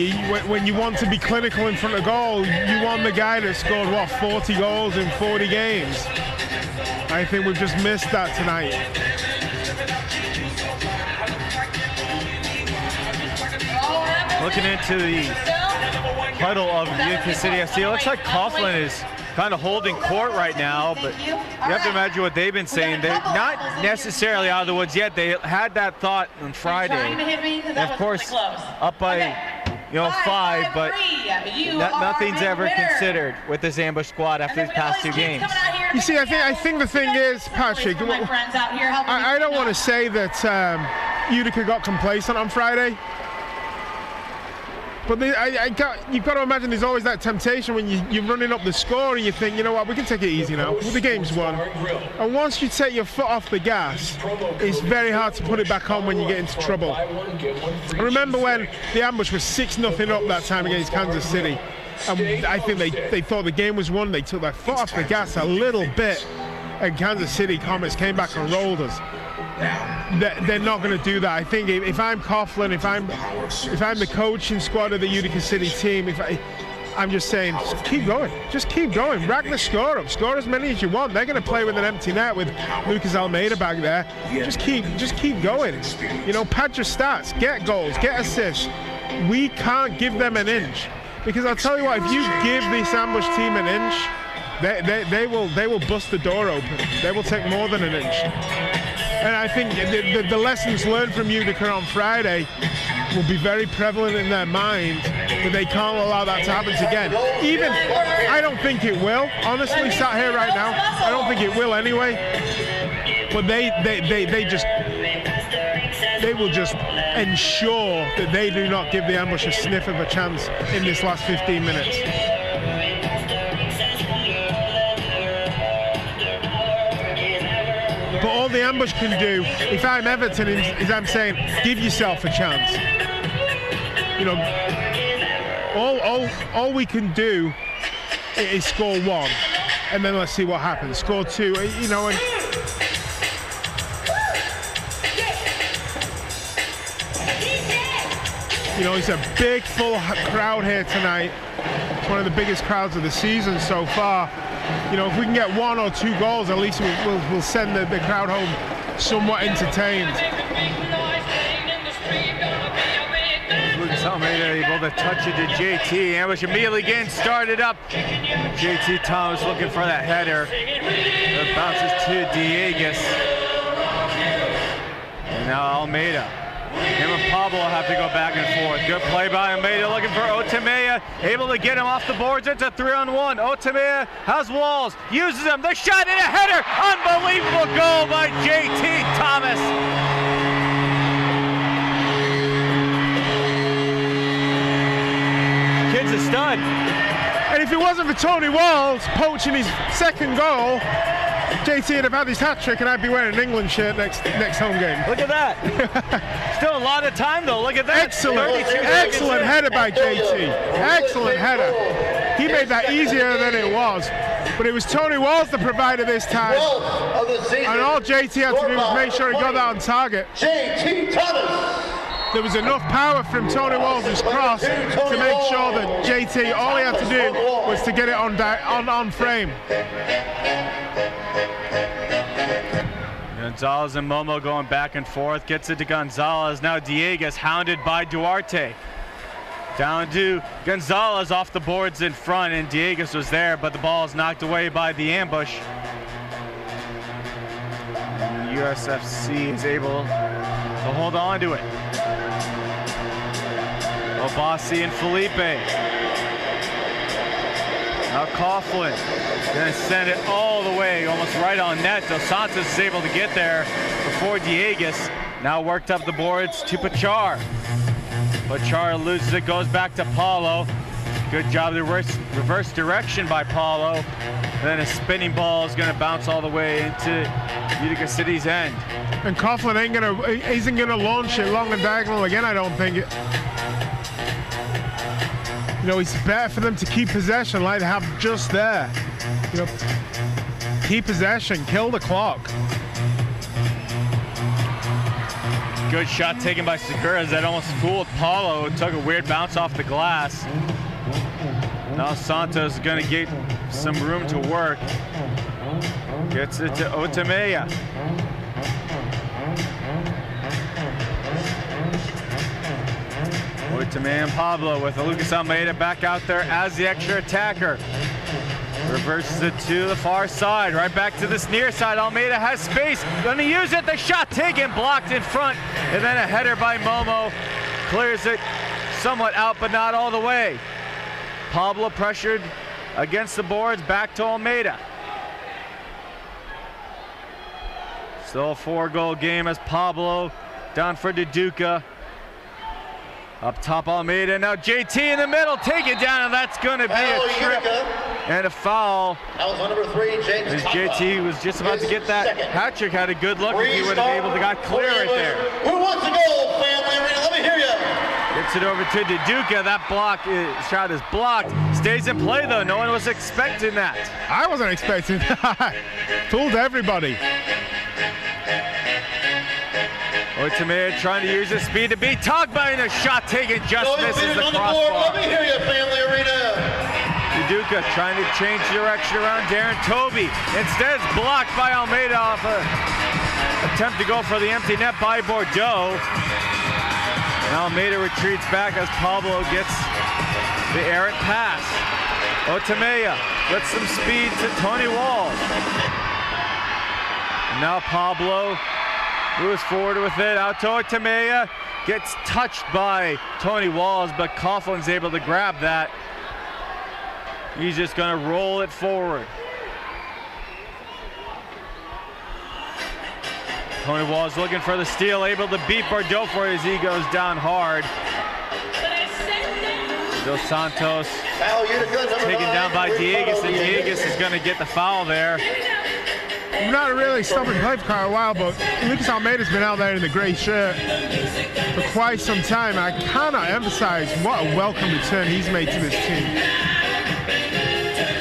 when you want to be clinical in front of goal, you want the guy that scored 40 goals in 40 games. I think we've just missed that tonight. Looking into the huddle of Utica City FC, it looks like Coughlin is kind of holding court right now, but you have to imagine what they've been saying. They're not necessarily out of the woods yet. They had that thought on Friday. And of course, up by 5, but nothing's ever considered with this ambush squad after these past 2 games. You see, I think the thing is, Patrick, I don't want to say that Utica got complacent on Friday. But you've got to imagine there's always that temptation when you're running up the score and you think, you know what, we can take it easy now. The game's won. And once you take your foot off the gas, it's very hard to put it back on when you get into trouble. I remember when the ambush was 6-0 up that time against Kansas City. And I think they thought the game was won. They took their foot off the gas a little bit. And Kansas City Comets came back and rolled us. They're not going to do that. I think if I'm Coughlin, if I'm the coaching squad of the Utica City team, I'm just saying, just keep going. Just keep going. Rack the score up. Score as many as you want. They're going to play with an empty net with Lucas Almeida back there. Just keep going. You know, pad your stats. Get goals. Get assists. We can't give them an inch, because I'll tell you what, if you give this ambush team an inch, they will bust the door open. They will take more than an inch. And I think the lessons learned from Utica on Friday will be very prevalent in their mind, that they can't allow that to happen again. Even, I don't think it will, honestly, sat here right now. I don't think it will anyway. But they will just ensure that they do not give the ambush a sniff of a chance in this last 15 minutes. But all the ambush can do, if I'm Everton, is I'm saying, give yourself a chance. You know, all we can do is score 1, and then let's see what happens. Score 2, you know, and you know, it's a big full crowd here tonight. It's one of the biggest crowds of the season so far. You know, if we can get 1 or 2 goals, at least we'll send the crowd home somewhat entertained. Lucas Almeida able to touch it to JT. Ambush immediately getting started up. JT Thomas looking for that header. It bounces to Dieguez. And now Almeida. Him and Pablo have to go back and forth. Good play by Almeida, looking for Otemea, able to get him off the boards. It's a 3-on-1. Otemea has walls, uses them. The shot and a header. Unbelievable goal by JT Thomas. Kid's a stud. And if it wasn't for Tony Walls poaching his second goal, JT would have had his hat trick and I'd be wearing an England shirt next home game. Look at that. Still a lot of time though. Look at that. Excellent header by JT. Excellent header. He made that easier than it was. But it was Tony Walls the provider this time. And all JT had to do was make sure he got that on target. JT Thomas. There was enough power from Tony Walls' cross to make sure that JT, all he had to do was to get it on frame. Gonzalez and Momo going back and forth. Gets it to Gonzalez. Now Dieguez hounded by Duarte. Down to Gonzalez off the boards in front, and Dieguez was there, but the ball is knocked away by the ambush. And USFC is able to hold on to it. Obasi and Felipe. Now Coughlin gonna send it all the way, almost right on net. Dos Santos is able to get there before Dieguez. Now worked up the boards to Pachar. Pachar loses it, goes back to Paulo. Good job, the reverse direction by Paulo. And then a spinning ball is gonna bounce all the way into Utica City's end. And Coughlin isn't gonna launch it long and diagonal again, I don't think. You know, it's better for them to keep possession like they have just there. You know, keep possession, kill the clock. Good shot taken by Seguras that almost fooled Paulo. Took a weird bounce off the glass. Now Santos is going to get some room to work. Gets it to Otamea. Otamea and Pablo with Lucas Almeida back out there as the extra attacker. Reverses it to the far side, right back to this near side. Almeida has space, gonna use it. The shot taken, blocked in front, and then a header by Momo. Clears it somewhat out, but not all the way. Pablo pressured against the boards, back to Almeida. Still a 4-goal game as Pablo down for Utica. Up top Almeida, now JT in the middle, take it down, and that's gonna be a trip and a foul. That was on number 3, James. As JT was just about to get that hat trick, had a good look, if he would have been able to got clear right there. Who wants to go, family arena? Let me hear you. Gets it over to Utica. That shot is blocked. Stays in play though. No one was expecting that. I wasn't expecting that. Fooled everybody. Otamea trying to use his speed to beat Togba, and a shot taken just misses the crossbar. Let me hear you, family arena. Utica trying to change direction around Darren Toby. Instead, it's blocked by Almeida off a attempt to go for the empty net by Bordeaux. And Almeida retreats back as Pablo gets the errant pass. Otamea gets some speed to Tony Walls. And now Pablo moves forward with it, out to Otamea. Gets touched by Tony Walls, but Coughlin's able to grab that. He's just gonna roll it forward. Tony Walls looking for the steal, able to beat Bordeaux for it as he goes down hard. Dos Santos taken down by Dieguez, and Dieguez is gonna get the foul there. Not really stopping play for quite a while, but Lucas Almeida's been out there in the grey shirt for quite some time. I cannot emphasize what a welcome return he's made to this team.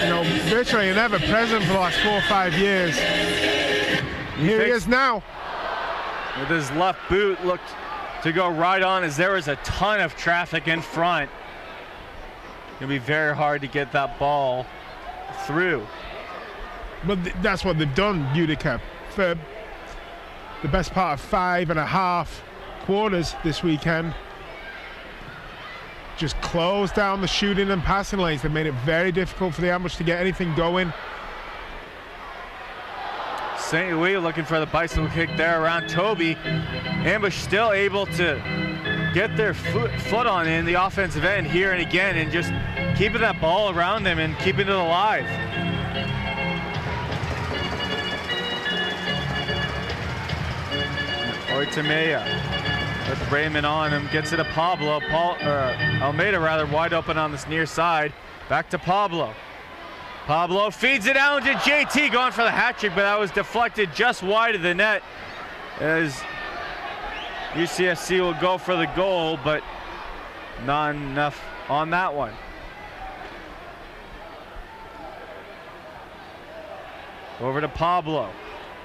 You know, virtually an ever-present for the last 4 or 5 years. Here he is now. With his left boot, looked to go right on as there was a ton of traffic in front. It'll be very hard to get that ball through. But that's what they've done, Utica, for the best part of 5.5 quarters this weekend. Just closed down the shooting and passing lanes. They made it very difficult for the ambush to get anything going. St. Louis looking for the bicycle kick there around Toby. Ambush still able to get their foot on in the offensive end here and again, and just keeping that ball around them and keeping it alive. Otamea with Raymond on him, gets it to Pablo. Almeida rather wide open on this near side. Back to Pablo. Pablo feeds it out to JT, going for the hat trick, but that was deflected just wide of the net as UCSC will go for the goal, but not enough on that one. Over to Pablo.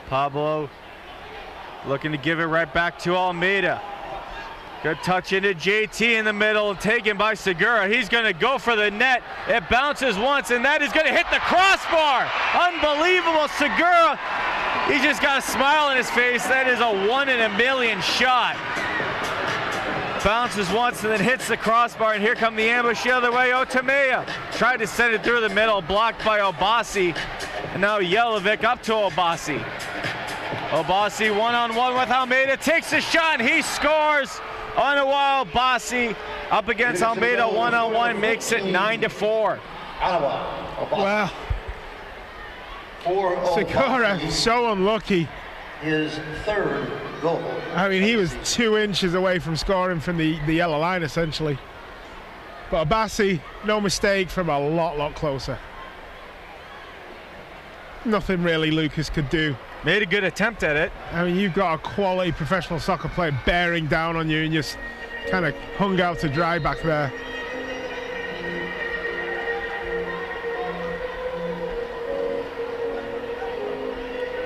Pablo looking to give it right back to Almeida. Good touch into JT in the middle, taken by Segura. He's going to go for the net. It bounces once, and that is going to hit the crossbar. Unbelievable. Segura, he just got a smile on his face. That is a 1 in a million shot. Bounces once and then hits the crossbar, and here come the ambush the other way. Otamea tried to send it through the middle, blocked by Obasi. And now Jelic up to Obasi. Obasi one-on-one with Almeida, takes a shot, and he scores on a while. Obasi up against Almeida one-on-one, makes it 9-4. Wow. Segura, so unlucky. His third goal. I mean, he was 2 inches away from scoring from the yellow line, essentially. But Obasi, no mistake, from a lot closer. Nothing really Lucas could do. Made a good attempt at it. I mean, you've got a quality professional soccer player bearing down on you, and just kind of hung out to dry back there.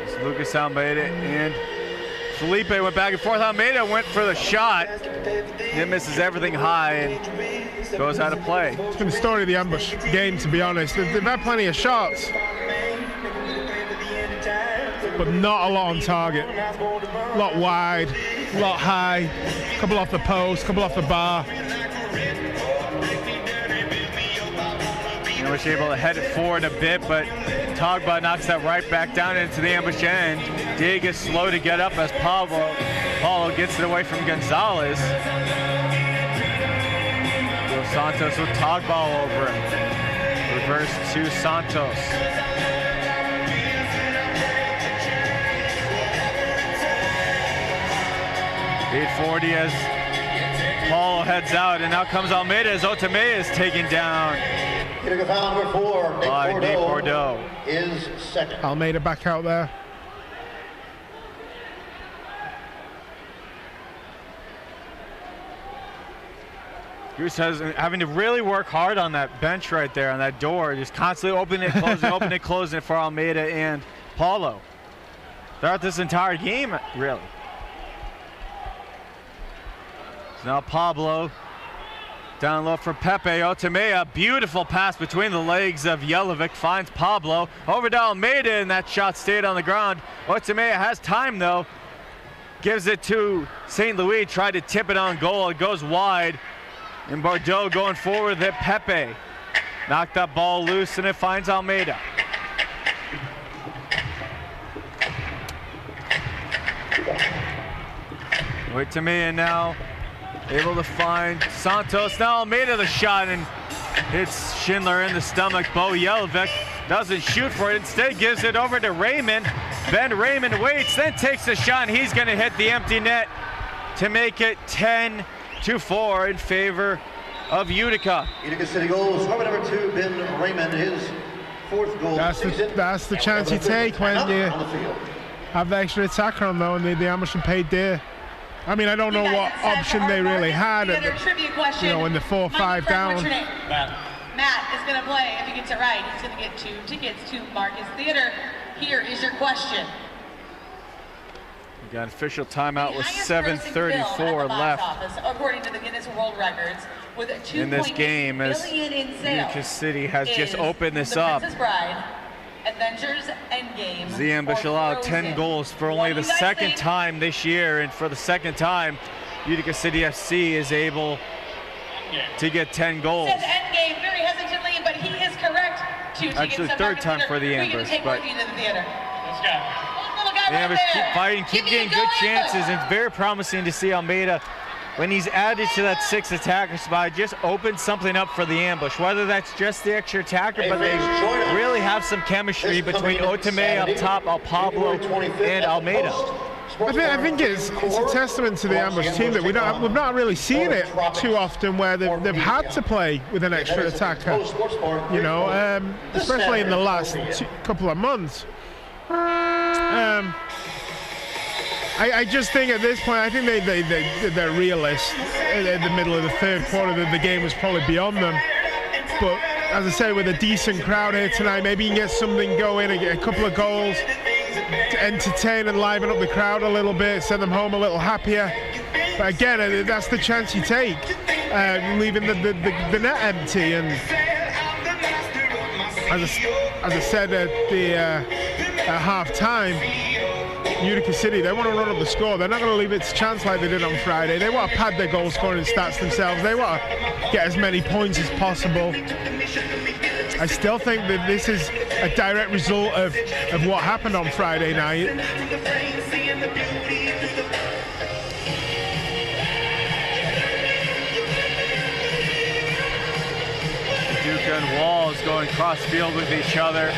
It's Lucas Almeida and Felipe went back and forth. Almeida went for the shot. It misses everything high and goes out of play. It's been the story of the ambush game, to be honest. They've had plenty of shots, but not a lot on target. A lot wide, a lot high, a couple off the post, a couple off the bar. You know, was able to head it forward a bit, but Togba knocks that right back down into the ambush end. Dig is slow to get up as Paulo gets it away from Gonzalez. Dos Santos with Togba all over him. Reverse to Santos. 8:40 as Paulo heads out, and now comes Almeida as Otamea is taken down. Utica foul number 4, Nate Bordeaux is second. Almeida back out there. Goose having to really work hard on that bench right there, on that door, just constantly opening it, closing, opening it, closing it for Almeida and Paulo throughout this entire game, really. Now Pablo down low for Pepe. Otamea, beautiful pass between the legs of Jelic, finds Pablo over to Almeida, and that shot stayed on the ground. Otamea has time though, gives it to St. Louis, tried to tip it on goal, it goes wide, and Bordeaux going forward with Pepe. Knocked that ball loose and it finds Almeida. Otamea now able to find Santos. Now Almeida the shot, and hits Schindler in the stomach. Bo Jelic doesn't shoot for it, instead gives it over to Raymond. Ben Raymond waits, then takes the shot, and he's going to hit the empty net to make it 10-4 in favor of Utica. Utica City goals, scorer number 2, Ben Raymond, his 4th goal. That's the chance you take when you have the extra attacker on, though, and the ambush paid dear. I mean, I don't know what option they really had, in the 4-5 down. Matt is going to play. If he gets it right, he's going to get 2 tickets to Marcus Theater. Here is your question. We got official timeout with 7:34 left office, according to the Guinness World Records, with in this game, as Utica City has just opened this up. Adventures and Games. The ambush allowed 10 goals for only the second time this year, and for the second time, Utica City FC is able to get 10 goals. Says Endgame very hesitantly, but he is correct. Actually, third time for the ambush, but the ambush keep fighting, keep getting good chances, and it's very promising to see Almeida, when he's added to that 6th attacker spot, just open something up for the ambush. Whether that's just the extra attacker, but they really have some chemistry between Otamea up top, Pablo, and Almeida. I think it's a testament to the ambush team that we've not really seen it too often where they've had to play with an extra attacker, you know, especially in the last couple of months. I just think at this point, I think they're realists in the middle of the third quarter that the game was probably beyond them. But as I say, with a decent crowd here tonight, maybe you can get something going, a couple of goals to entertain and liven up the crowd a little bit, send them home a little happier. But again, that's the chance you take, leaving the net empty. And as I said at half-time, Utica City, they want to run up the score. They're not going to leave it to chance like they did on Friday. They want to pad their goal scoring stats themselves. They want to get as many points as possible. I still think that this is a direct result of what happened on Friday night. Utica and Walls going cross field with each other.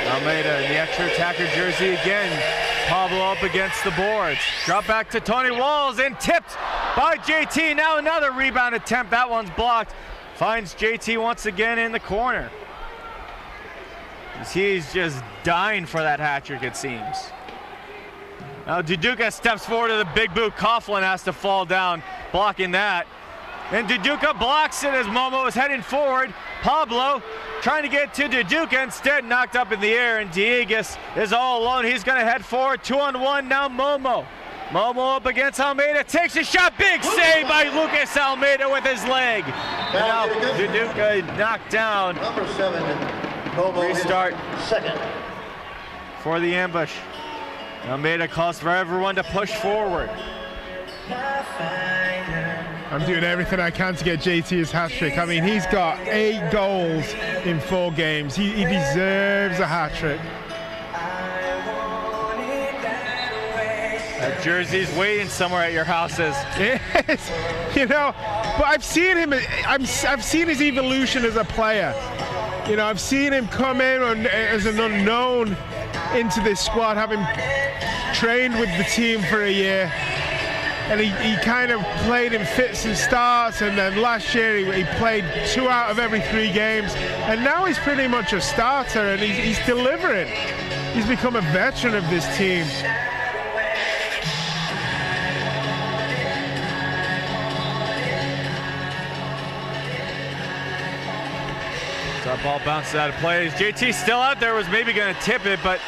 Almeida in the extra attacker jersey again. Pablo up against the boards. Drop back to Tony Walls and tipped by JT. Now another rebound attempt. That one's blocked. Finds JT once again in the corner. He's just dying for that hat trick, it seems. Now Utica steps forward to the big boot. Coughlin has to fall down, blocking that. And Utica blocks it as Momo is heading forward. Pablo trying to get to Utica, instead knocked up in the air, and Diegues is all alone. He's going to head forward, 2-on-1 now. Momo up against Almeida, takes a shot, big save by Lucas Almeida with his leg. Now Utica knocked down. Number 7, Momo. Restart second for the ambush. Almeida calls for everyone to push forward. I'm doing everything I can to get JT his hat trick. I mean, he's got 8 goals in 4 games. He deserves a hat trick. That jersey's waiting somewhere at your houses. Yes, you know, but I've seen him. I've seen his evolution as a player. You know, I've seen him come in as an unknown into this squad, having trained with the team for a year. And he kind of played in fits and starts, and then last year he played 2 out of every 3 games, and now he's pretty much a starter, and he's delivering. He's become a veteran of this team. That ball bounces out of play. JT still out there, was maybe going to tip it, but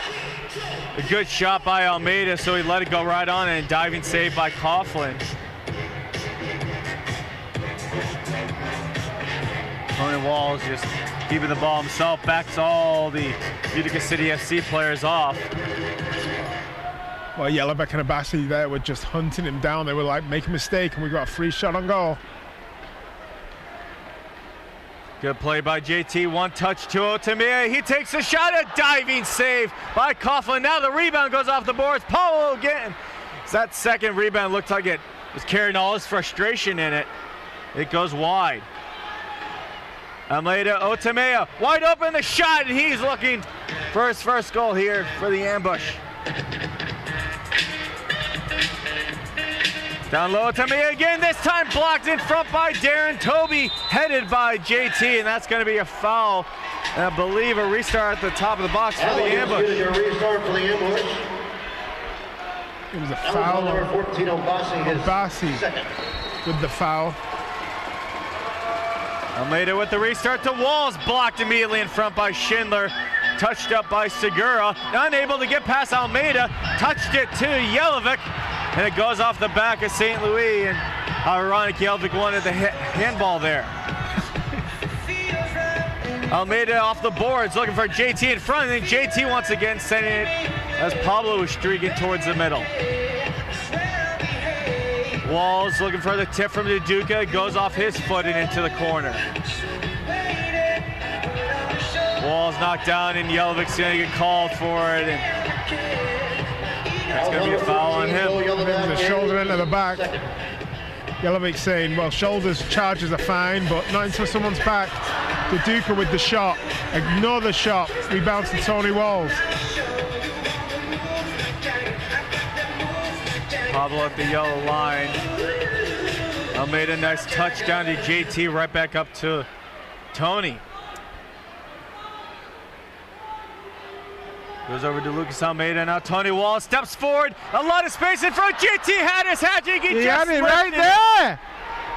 a good shot by Almeida, so he let it go right on, and diving save by Coughlin. Tony Walls just keeping the ball himself, backs all the Utica City FC players off. Well, Yellowback and Abassi there were just hunting him down. They were like, make a mistake, and we got a free shot on goal. Good play by JT, one touch to Otamiya. He takes a shot, a diving save by Coughlin. Now the rebound goes off the boards. Paulo again. That second rebound looked like it was carrying all his frustration in it. It goes wide. Almeida, Otamiya, wide open the shot, and he's looking for his first goal here for the ambush. Down low, Otamiya again, this time blocked in front by Darren Toby, headed by JT, and that's going to be a foul. And I believe a restart at the top of the box for the ambush. A restart for the ambush. It was a foul. Number 14, Obasi second. With the foul. Almeida with the restart to Walls, blocked immediately in front by Schindler. Touched up by Segura, unable to get past Almeida, touched it to Jelovic, and it goes off the back of St. Louis, and ironic, Jelovic wanted the handball there. Almeida off the boards, looking for JT in front, and then JT once again sending it as Pablo was streaking towards the middle. Walls looking for the tip from Utica, goes off his foot and into the corner. Walls knocked down, and Jelovic's going to get called for it, and that's going to be a foul on him. The shoulder into the back. Jelovic saying, well, shoulders charges are fine, but not into someone's back. Utica with the shot. Ignore the shot. Rebounds to Tony Walls. Pablo at the yellow line. Almeida, nice touchdown to JT, right back up to Tony. Goes over to Lucas Almeida, now Tony Wall steps forward, a lot of space in front. JT had his hat trick, he had it right there.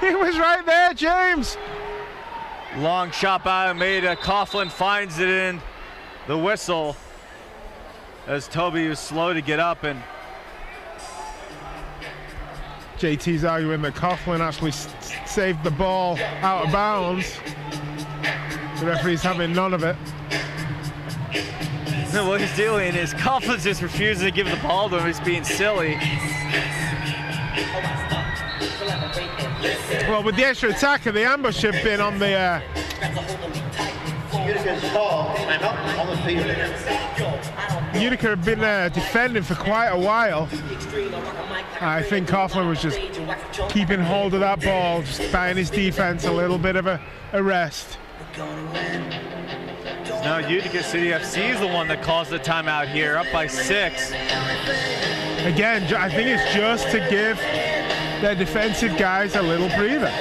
He was right there, James. Long shot by Almeida, Coughlin finds it in the whistle as Toby was slow to get up, and JT's arguing that Coughlin actually saved the ball out of bounds. The referee's having none of it. No, what he's doing is Coughlin's just refusing to give the ball to him. He's being silly. Well, with the extra attacker, the ambush have been on the Utica's call, timeout on the field. Utica have been defending for quite a while. I think Coughlin was just keeping hold of that ball, just buying his defense a little bit of a rest. Now Utica City FC is the one that calls the timeout here, up by 6. Again, I think it's just to give their defensive guys a little breather.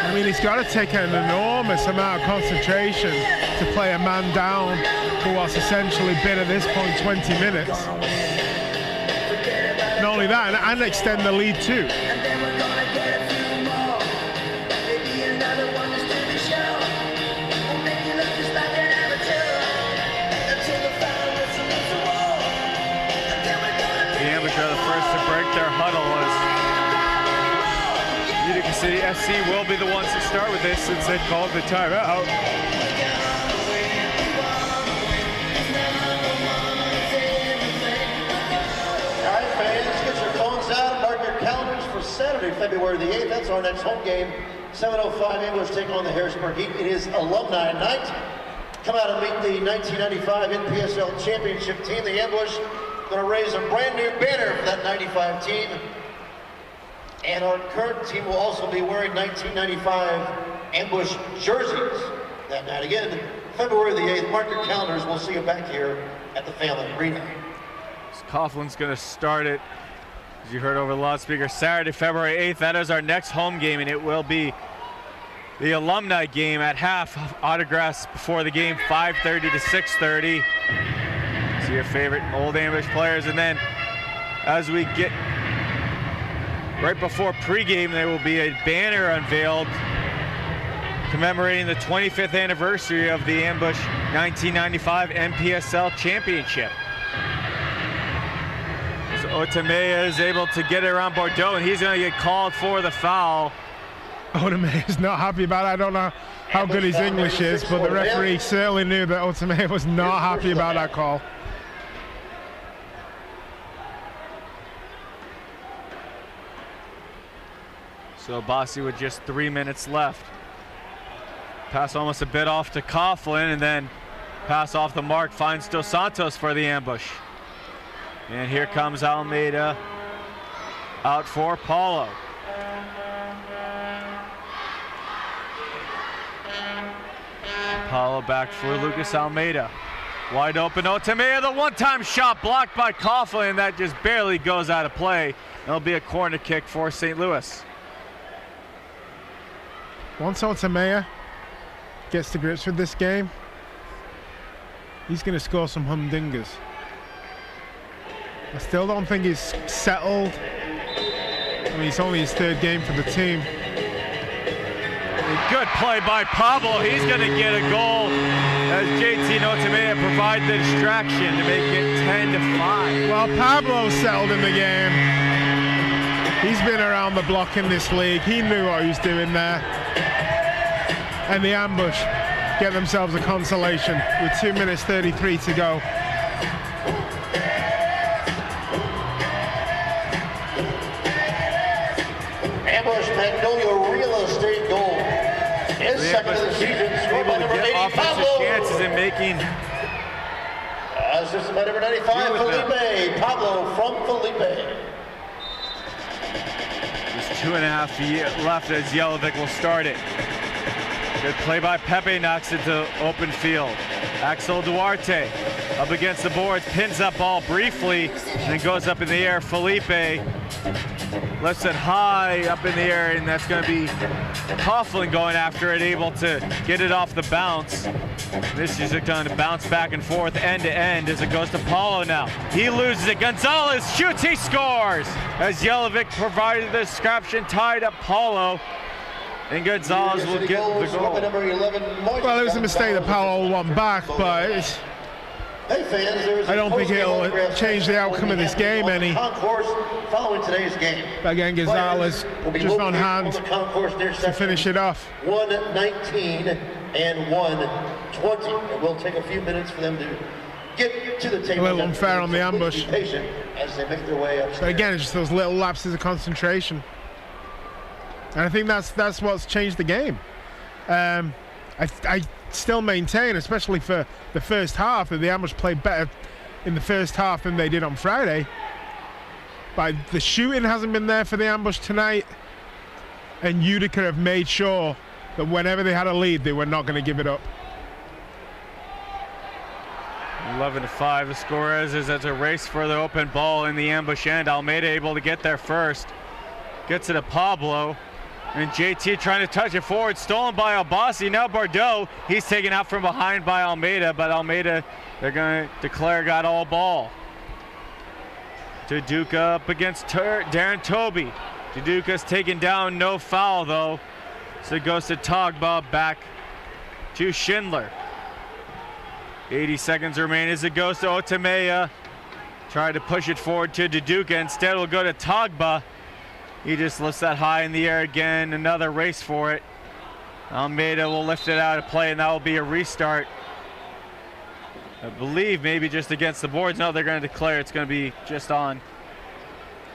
I mean, he's got to take an enormous amount of concentration to play a man down for what's essentially been at this point 20 minutes. Not only that, and extend the lead too. Their huddle was Utica City FC will be the ones to start with this since they called the timeout. All right, fans, get your phones out, mark your calendars for Saturday, February the 8th. That's our next home game. 7:05 English take on the Harrisburg Heat. It is alumni night. Come out and meet the 1995 NPSL championship team. The Ambush going to raise a brand new banner for that 95 team. And our current team will also be wearing 1995 Ambush jerseys that night. Again, February the 8th, mark your calendars. We'll see you back here at the Family Arena. Coughlin's going to start it, as you heard over the loudspeaker, Saturday, February 8th. That is our next home game, and it will be the alumni game at half. Autographs before the game, 5:30 to 6:30. See your favorite old Ambush players, and then as we get right before pregame, there will be a banner unveiled commemorating the 25th anniversary of the Ambush 1995 NPSL Championship. So Otamea is able to get it around Bordeaux, and he's going to get called for the foul. Otamea is not happy about it. I don't know how good his English is, but the referee certainly knew that Otamea was not happy about that call. So Bassi with just 3 minutes left. Pass almost a bit off to Coughlin, and then pass off the mark, finds Dos Santos for the ambush. And here comes Almeida out for Paulo. Paulo back for Lucas Almeida. Wide open, Otamea, the one-time shot blocked by Coughlin, and that just barely goes out of play. It'll be a corner kick for St. Louis. Once Otamea gets to grips with this game, he's going to score some humdingers. I still don't think he's settled. I mean, it's only his third game for the team. A good play by Pablo. He's going to get a goal as JT and Otamea provide the distraction to make it 10-5. Well, Pablo's settled in the game. He's been around the block in this league. He knew what he was doing there. And the ambush get themselves a consolation with 2 minutes 33 to go. Ambush Magnolia real estate goal. His second of the season, scored by number 80, Pablo. Chances in making. Assisted by number 95, Felipe. Pablo from Felipe. Just 2.5 left as Yelovic will start it. Good play by Pepe, knocks it to open field. Axel Duarte up against the boards, pins that ball briefly, and then goes up in the air. Felipe lifts it high up in the air, and that's going to be Coughlin going after it, able to get it off the bounce. This is going to bounce back and forth end to end as it goes to Paulo now. He loses it. Gonzalez shoots, he scores! As Jelic provided the disruption, tied up Paulo. And Gonzalez will get the goal. Well, it was a mistake that Paulo won back, but it's, I don't think it'll change the outcome of this game any. Following today's game. But again, Gonzalez just on hand to finish it off. 1:19 and 1:20. It will take a few minutes for them to get to the table. A little unfair on the ambush. Patient as they make their way upstairs. But again, it's just those little lapses of concentration. And I think that's what's changed the game. I still maintain, especially for the first half, that the Ambush played better in the first half than they did on Friday. But the shooting hasn't been there for the Ambush tonight, and Utica have made sure that whenever they had a lead, they were not going to give it up. 11-5 the score is as a race for the open ball in the Ambush end. Almeida able to get there first. Gets it to Pablo. And JT trying to touch it forward, stolen by Albasi. Now Bordeaux, he's taken out from behind by Almeida, but Almeida, they're going to declare got all ball. Utica up against Darren Toby. Udica's taken down, no foul though. So it goes to Togba, back to Schindler. 80 seconds remain as it goes to Otamea. Tried to push it forward to Utica, instead will go to Togba. He just lifts that high in the air again. Another race for it. Almeida will lift it out of play, and that will be a restart. I believe maybe just against the boards. No, they're going to declare it's going to be just on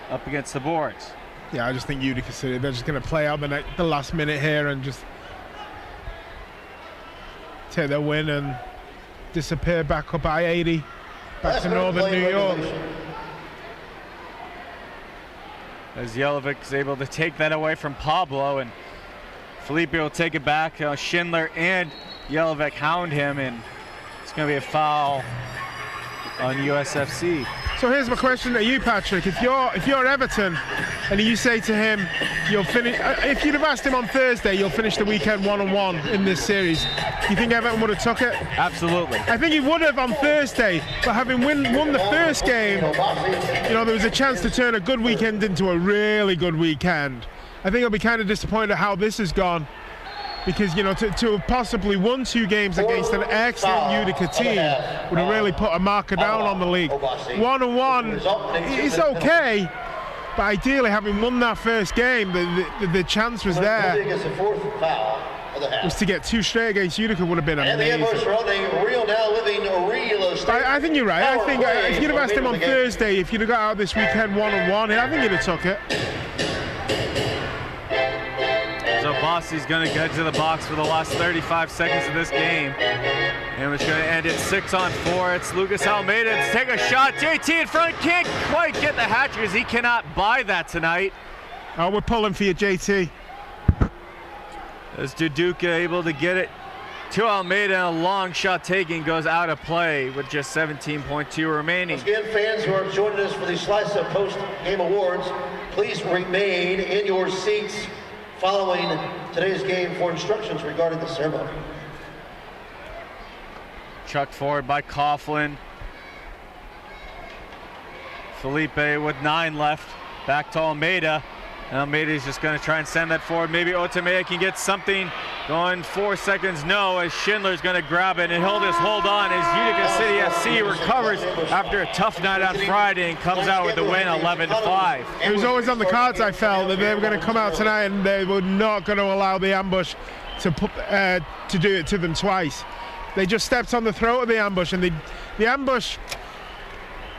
up against the boards. Yeah, I just think Utica City, they're just going to play out the last minute here and just take their win and disappear back up I-80, back to northern New York. As Jelic is able to take that away from Pablo, and Felipe will take it back. Schindler and Jelic hound him, and it's going to be a foul on USFC. So here's my question to you, Patrick. If you're Everton and you say to him, you'll finish, if you'd have asked him on Thursday, you'll finish the weekend 1-1 in this series, do you think Everton would have took it? Absolutely. I think he would have on Thursday, but having won the first game, you know, there was a chance to turn a good weekend into a really good weekend. I think I'll be kind of disappointed at how this has gone, because, you know, to have possibly won 2 games against an excellent Utica team would have really put a marker down on the league. 1-1 is okay, but ideally, having won that first game, the chance was there. Was to get 2 straight against Utica would have been amazing. I think you're right. I think if you'd have asked him on Thursday, if you'd have got out this weekend 1-1, I think he'd have took it. So Bossi's going to get to the box for the last 35 seconds of this game. And it's going to end it 6-on-4. It's Lucas Almeida to take a shot. JT in front, can't quite get the hat because he cannot buy that tonight. Oh, we're pulling for you, JT. As Utica able to get it to Almeida, and a long shot taking goes out of play with just 17.2 remaining. Again, fans who are joining us for the Slice Up post-game awards, please remain in your seats following today's game for instructions regarding the ceremony. Chucked forward by Coughlin. Felipe with 9 left. Back to Almeida. And Almeida's just going to try and send that forward. Maybe Otamea can get something going. 4 seconds, no, as Schindler's going to grab it, and he'll just hold on as Utica City FC recovers after a tough night on Friday and comes out with the win 11-5. It was always on the cards, I felt, that they were going to come out tonight and they were not going to allow the Ambush to do it to them twice. They just stepped on the throat of the Ambush, and the Ambush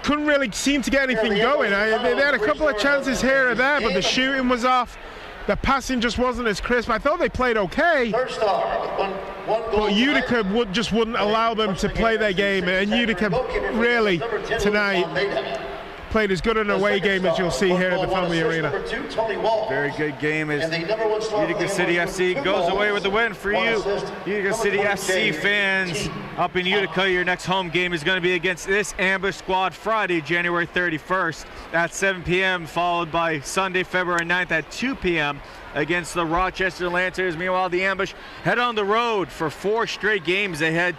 couldn't really seem to get anything going. They had a couple of chances here or there, but the shooting was off. The passing just wasn't as crisp. I thought they played okay, but Utica wouldn't allow them to play their game, and Utica really tonight played as good an away game as you'll see here at the Family Arena. Very good game as And the #1 star for Utica the City Ambush FC with 2 goes away goals, with the win for 1 you. assist. Utica City Number FC 28, fans T. up in Utica. Your next home game is going to be against this Ambush squad Friday, January 31st at 7 p.m., followed by Sunday, February 9th at 2 p.m. against the Rochester Lancers. Meanwhile, the Ambush head on the road for 4 straight games. They head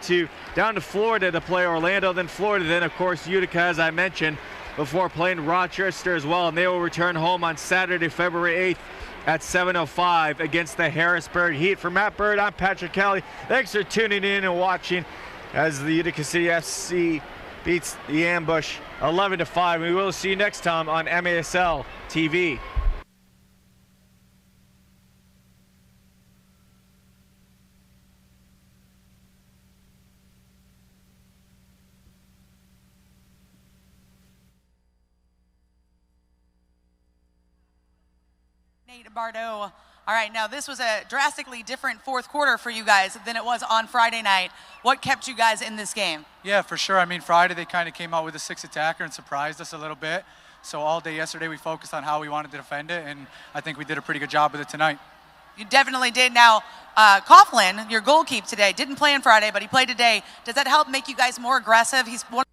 down to Florida to play Orlando, then Florida, then of course Utica, as I mentioned, before playing Rochester as well. And they will return home on Saturday, February 8th at 7:05 against the Harrisburg Heat. For Matt Bird, I'm Patrick Kelly. Thanks for tuning in and watching as the Utica City FC beats the Ambush 11-5. We will see you next time on MASL TV. Nate Bardot. All right, now this was a drastically different fourth quarter for you guys than it was on Friday night. What kept you guys in this game? Yeah, for sure. I mean, Friday they kind of came out with a 6 attacker and surprised us a little bit. So all day yesterday we focused on how we wanted to defend it, and I think we did a pretty good job with it tonight. You definitely did. Now, Coughlin, your goalkeeper today, didn't play on Friday, but he played today. Does that help make you guys more aggressive? He's one